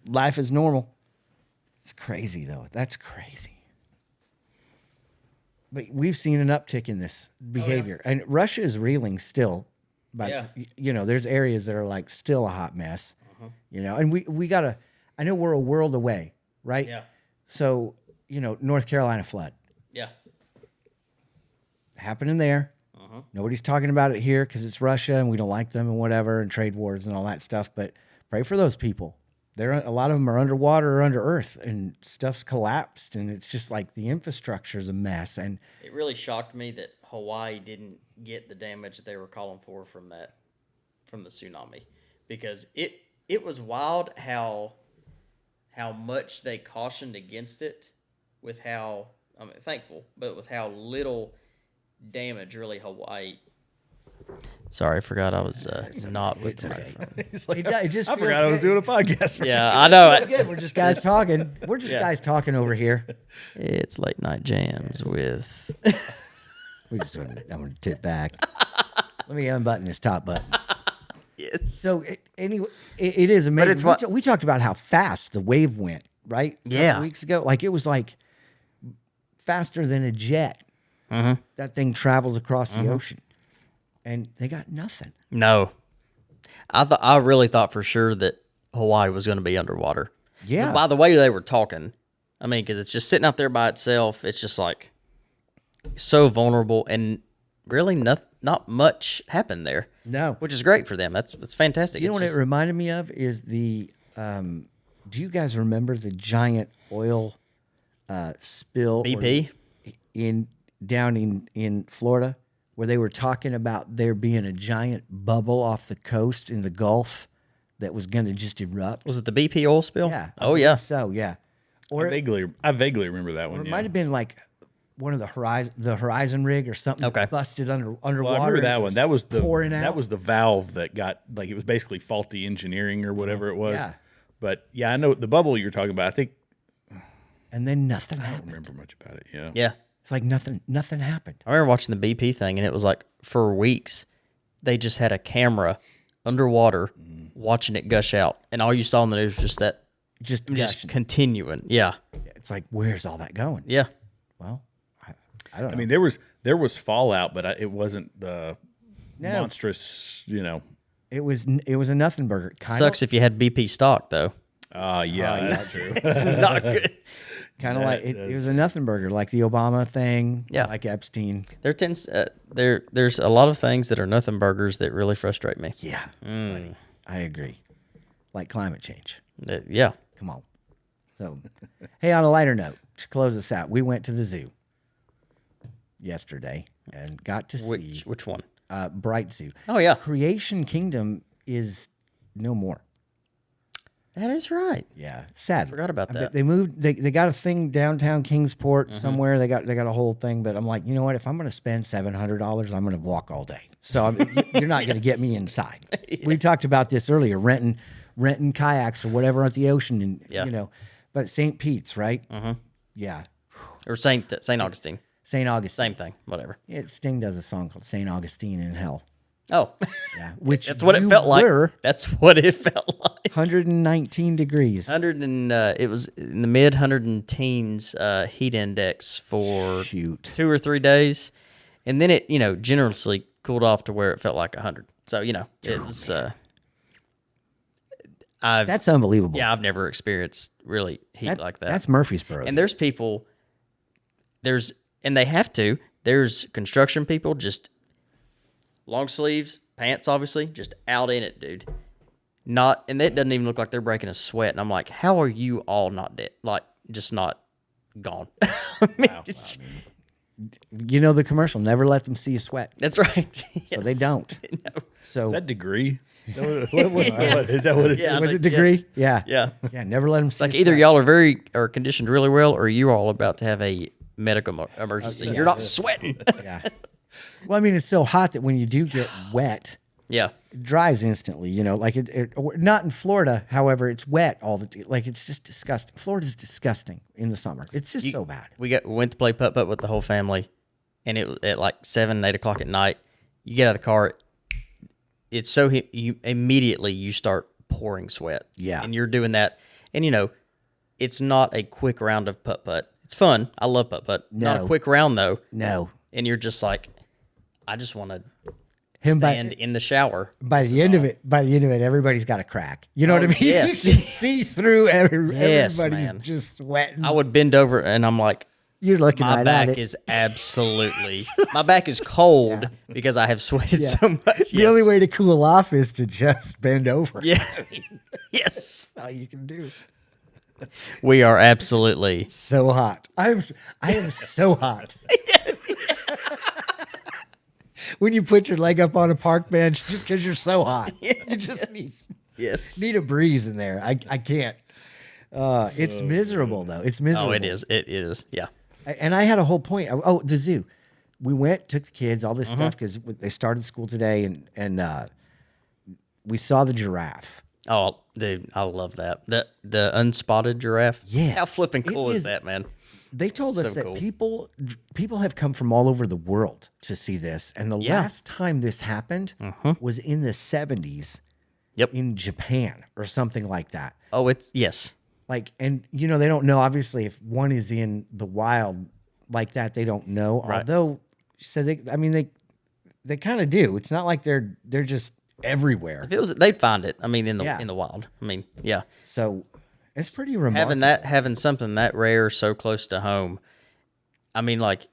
Life is normal. It's crazy though. That's crazy. But we've seen an uptick in this behavior, and Russia is reeling still. But there's areas that are like still a hot mess. And we gotta. I know we're a world away, right? Yeah. So North Carolina flood. Yeah. Happening there. Nobody's talking about it here because it's Russia and we don't like them and whatever, and trade wars and all that stuff. But pray for those people. A lot of them are underwater or under earth, and stuff's collapsed, and it's just like the infrastructure is a mess. And it really shocked me that Hawaii didn't get the damage that they were calling for from the tsunami, because it was wild how much they cautioned against it, with how thankful, but with how little damage really Hawaii. Sorry, I forgot I was not with the microphone. I forgot I was doing a podcast. Yeah, I know. It's good. We're just guys talking. We're just guys talking over here. It's late night jams with. I'm going to tip back. Let me unbutton this top button. Yes. So anyway, it is amazing. But it's what we talked about how fast the wave went, right? A couple weeks ago, like it was like faster than a jet. That thing travels across the ocean, and they got nothing. No, I really thought for sure that Hawaii was going to be underwater. Yeah. But by the way they were talking, I mean, because it's just sitting out there by itself. It's just like so vulnerable, and really not much happened there. No, which is great for them. That's fantastic. You know what it reminded me of is the. Do you guys remember the giant oil spill? BP down in Florida, where they were talking about there being a giant bubble off the coast in the Gulf that was going to just erupt. Was it the BP oil spill? Yeah. Oh yeah. So yeah. Or I vaguely remember that one. It might have been like one of the horizon rig or something busted underwater. Well, I remember that one. That was the pouring out. That was the valve that got it was basically faulty engineering or whatever it was. Yeah. But yeah, I know the bubble you're talking about. I think. And then nothing I happened. don't remember much about it. Yeah. Yeah. It's like nothing happened. I remember watching the BP thing, and it was like for weeks they just had a camera underwater watching it gush out, and all you saw in the news was just that, just continuing. Yeah. It's like, where's all that going? Yeah. Well, I don't know. I mean, there was fallout, but it wasn't the monstrous. It was a nothing burger. Sucks if you had BP stock though. Yeah, that's true. It's not good. Kind of like it was a nothing burger, like the Obama thing, like Epstein. There's a lot of things that are nothing burgers that really frustrate me. Yeah, buddy, I agree. Like climate change. Yeah. Come on. So, hey, on a lighter note, to close this out, we went to the zoo yesterday and got to see which one? Bright Zoo. Oh yeah, Creation Kingdom is no more. That is right. Yeah, sad. Forgot about that. They moved. They got a thing downtown Kingsport somewhere. They got a whole thing. But I'm like, you know what? If I'm going to spend $700, I'm going to walk all day. So you're not going to get me inside. Yes. We talked about this earlier. Renting kayaks or whatever at the ocean, and But St. Pete's, right? Yeah. Or St. Augustine. St. Augustine. Same thing. Whatever. Yeah, Sting does a song called St. Augustine in Hell. Oh, yeah. Which that's what it felt like. That's what it felt like. 119 degrees. It was in the mid 110s heat index for 2 or 3 days, and then it generously cooled off to where it felt like 100. So it was. That's unbelievable. Yeah, I've never experienced really heat like that. That's Murfreesboro. And there's people. And they have to. There's construction people just. Long sleeves, pants, obviously, just out in it, dude. And that doesn't even look like they're breaking a sweat. And I'm like, how are you all not dead? Like, just not gone. you know the commercial, never let them see you sweat. That's right. So they don't. No. So Is that degree? Is that what it Yeah, was like, it degree? yes. Yeah. Yeah. Yeah. Never let them see Like you either sweat. y'all are conditioned really well, or you're all about to have a medical emergency. You're not sweating. Yeah. Well, I mean, it's so hot that when you do get wet, Yeah. it dries instantly. You know, like not in Florida. However, it's wet all the like. It's just disgusting. Florida's disgusting in the summer. It's just so bad. We went to play putt-putt with the whole family, and it was at like 7, 8 o'clock at night. You get out of the car, it's so you immediately you start pouring sweat. Yeah. And you're doing that, and it's not a quick round of putt-putt. It's fun. I love putt-putt. Not a No. quick round though. No. And you're just like, I just want to Him by- stand in the shower. By the end of it, everybody's got a crack. You know what I mean? yes. You can see through Yes, everybody's man. just sweating. I would bend over, and I'm like, You're looking my right back at it. is absolutely my back is cold because I have sweated Yeah. so much. The only way to cool off is to just bend over. Yeah. Yes. That's all you can do. We are absolutely So hot. I am so hot. When you put your leg up on a park bench just because you're so hot. You just need a breeze in there. I can't. It's miserable though. It's miserable. Oh, it is. It is. Yeah. And I had a whole point. Oh, the zoo. We went, took the kids, all this stuff because they started school today, and we saw the giraffe. Oh, dude, I love that. The unspotted giraffe. Yes. How flipping cool It is that, man? They told So us that cool. people have come from all over the world to see this, and the last time this happened was in the 70s. Yep. In Japan or something like that. Oh, yes. Like, and they don't know, obviously, if one is in the wild like that, they don't know. Right. Although, she said they kind of do. It's not like they're just everywhere. If it was, they'd find it. I mean, in the Yeah. in the wild. I mean, yeah. So it's pretty remarkable. Having something that rare so close to home. I mean, like,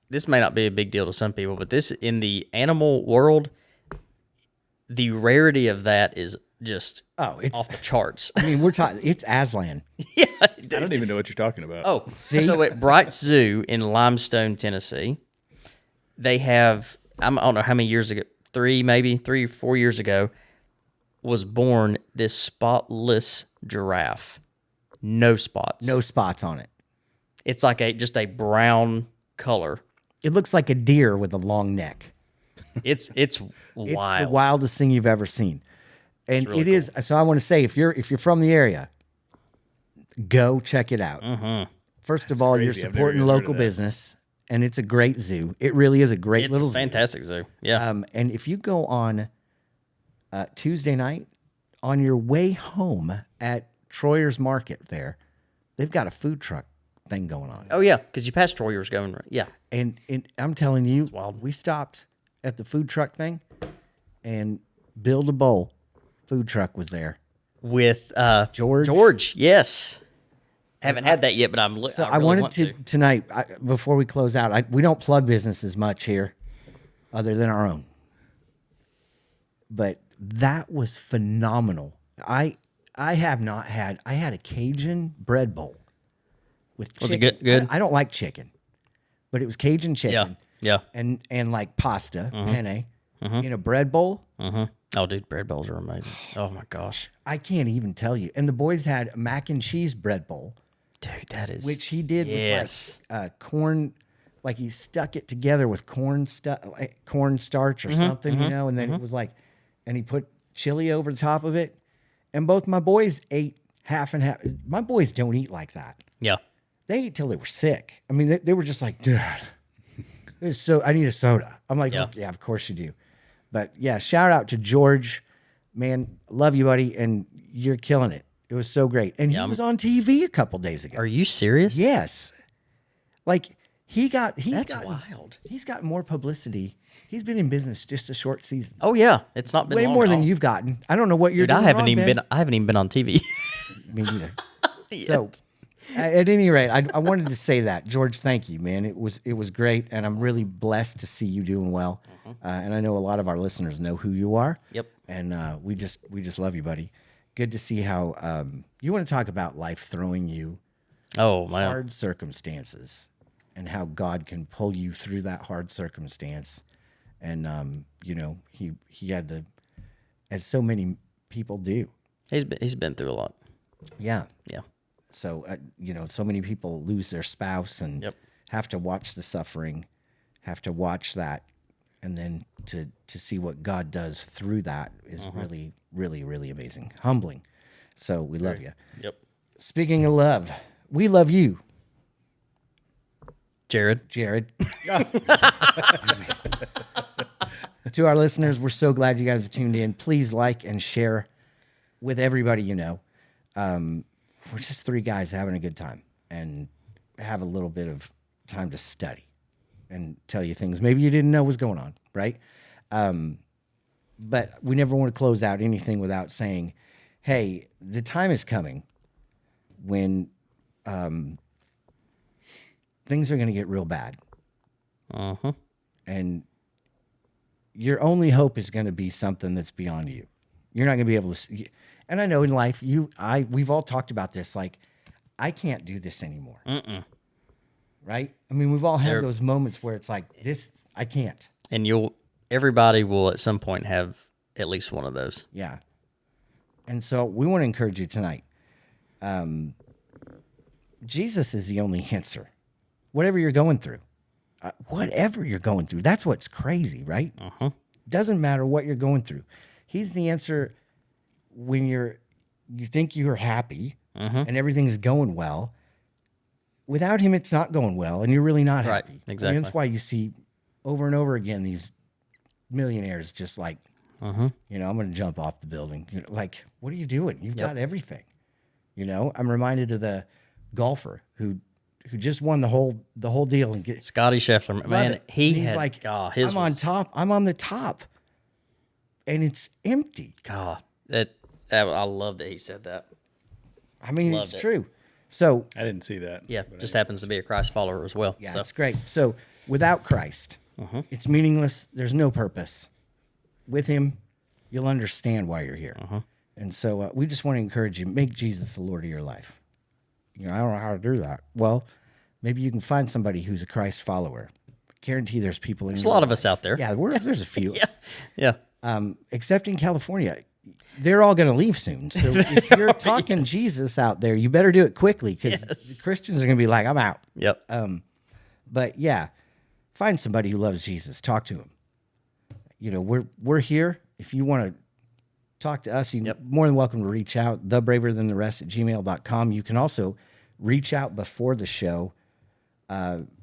this may not be a big deal to some people, but this in the animal world, the rarity of that is just it's off the charts. I mean, we're talking. It's Aslan. Yeah, I don't even know what you're talking about. Oh, See? so at Bright Zoo in Limestone, Tennessee, they have, I don't know how many years ago, 3 or 4 years ago, was born this spotless giraffe. No spots. No spots on it. It's like just a brown color. It looks like a deer with a long neck. It's It's wild. the wildest thing you've ever seen. And really it is. So I want to say, if you're from the area, go check it out. First of all, crazy. you're I've never supporting even heard of local that. business, and it's a great zoo. It really is a great It's little a fantastic zoo. Yeah. And if you go on Tuesday night on your way home at Troyer's Market, they've got a food truck thing going on. Oh yeah, because you passed Troyer's going. Yeah. And I'm telling you, wild. we stopped at the food truck thing, and Build a Bowl food truck was there. With George. George, yes. Haven't had that yet, but So I I really wanted want to tonight, before we close out, we don't plug businesses much here other than our own. But that was phenomenal. I had a Cajun bread bowl with chicken. Was it good? I don't like chicken, but it was Cajun chicken. Yeah. And like pasta, penne, in a bread bowl. Oh, dude, bread bowls are amazing. Oh my gosh, I can't even tell you. And the boys had a mac and cheese bread bowl, dude, that is which he did yes. with corn, like he stuck it together with corn starch or something, and then it was like, and he put chili over the top of it. And both my boys ate half and half. My boys don't eat like that. Yeah. They ate till they were sick. I mean, they were just like, Dad, I need a soda. I'm like, yeah, of course you do. But yeah, shout out to George, man, love you, buddy, and you're killing it. It was so great, and he was on TV a couple days ago. Are you serious? Yes, like That's wild. He's got more publicity. He's been in business just a short season. Oh yeah, it's not been Way long more at than all. you've gotten. I don't know what you're Dude, doing. I haven't wrong, even been on TV. Me neither. So, at any rate, I wanted to say that, George. Thank you, man. It was great, and I'm really blessed to see you doing well. And I know a lot of our listeners know who you are. Yep. And we just love you, buddy. Good to see how you want to talk about life throwing you Oh man, hard circumstances, and how God can pull you through that hard circumstance. And, you know, he had to, as so many people do. He's been through a lot. Yeah. Yeah. So, you know, so many people lose their spouse and have to watch the suffering, have to watch that. And then to see what God does through that is really, really, really amazing. Humbling. So we love you. Yep. Speaking of love, we love you. Jared. To our listeners, we're so glad you guys have tuned in. Please like and share with everybody you know. We're just three guys having a good time and have a little bit of time to study and tell you things maybe you didn't know was going on, right? But we never want to close out anything without saying, hey, the time is coming when things are going to get real bad. And your only hope is going to be something that's beyond you. You're not going to be able to see. And I know in life, we've all talked about this. Like, I can't do this anymore. Right? I mean, we've all had those moments where it's like, this, I can't. And everybody will at some point have at least one of those. Yeah. And so we want to encourage you tonight. Jesus is the only answer. Whatever you're going through. That's what's crazy, right? Doesn't matter what you're going through. He's the answer when you think you're happy and everything's going well. Without him, it's not going well, and you're really not happy. Exactly. I mean, that's why you see over and over again these millionaires just like, you know, I'm going to jump off the building. You know, like, what are you doing? You've got everything. You know, I'm reminded of the golfer who just won the whole deal and get Scotty Scheffler. Man, he's like, I'm on top. I'm on the top, and it's empty. God, I love that he said that. I mean, it's true. So I didn't see that. Yeah, just happens to be a Christ follower as well. Yeah, it's great. So without Christ, it's meaningless. There's no purpose. With him, you'll understand why you're here. And so we just want to encourage you, make Jesus the Lord of your life. You know, I don't know how to do that. Well, maybe you can find somebody who's a Christ follower. Guarantee there's people in There's a lot of us out there. Yeah, there's a few. Yeah. Except in California. They're all going to leave soon. So if you're talking Jesus out there, you better do it quickly because Christians are going to be like, I'm out. Yep. But yeah, find somebody who loves Jesus. Talk to him. You know, we're here. If you want to talk to us, you're more than welcome to reach out, thebraverthantheRest@gmail.com. You can also reach out before the show,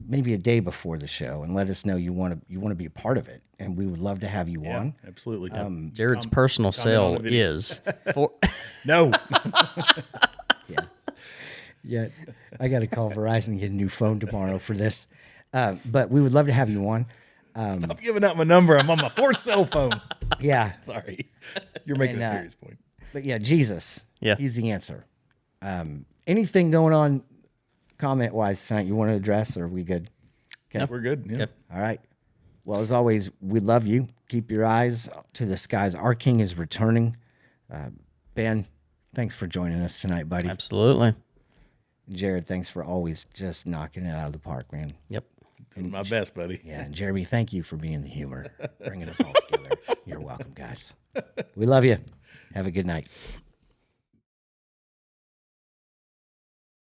maybe a day before the show, and let us know you want to be a part of it, and we would love to have you on. Absolutely. Jared's personal cell is no. Yeah, I got to call Verizon and get a new phone tomorrow for this, but we would love to have you on. Stop giving out my number. I'm on my fourth cell phone. Yeah, sorry, you're making a serious point. But yeah, Jesus. Yeah, he's the answer. Anything going on? Comment-wise tonight you want to address, or are we good? Okay. We're good. Yeah. All right. Well, as always, we love you. Keep your eyes to the skies. Our King is returning. Ben, thanks for joining us tonight, buddy. Absolutely. Jared, thanks for always just knocking it out of the park, man. Yep. Doing my best, buddy. Yeah, and Jeremy, thank you for being the humor, bringing us all together. You're welcome, guys. We love you. Have a good night.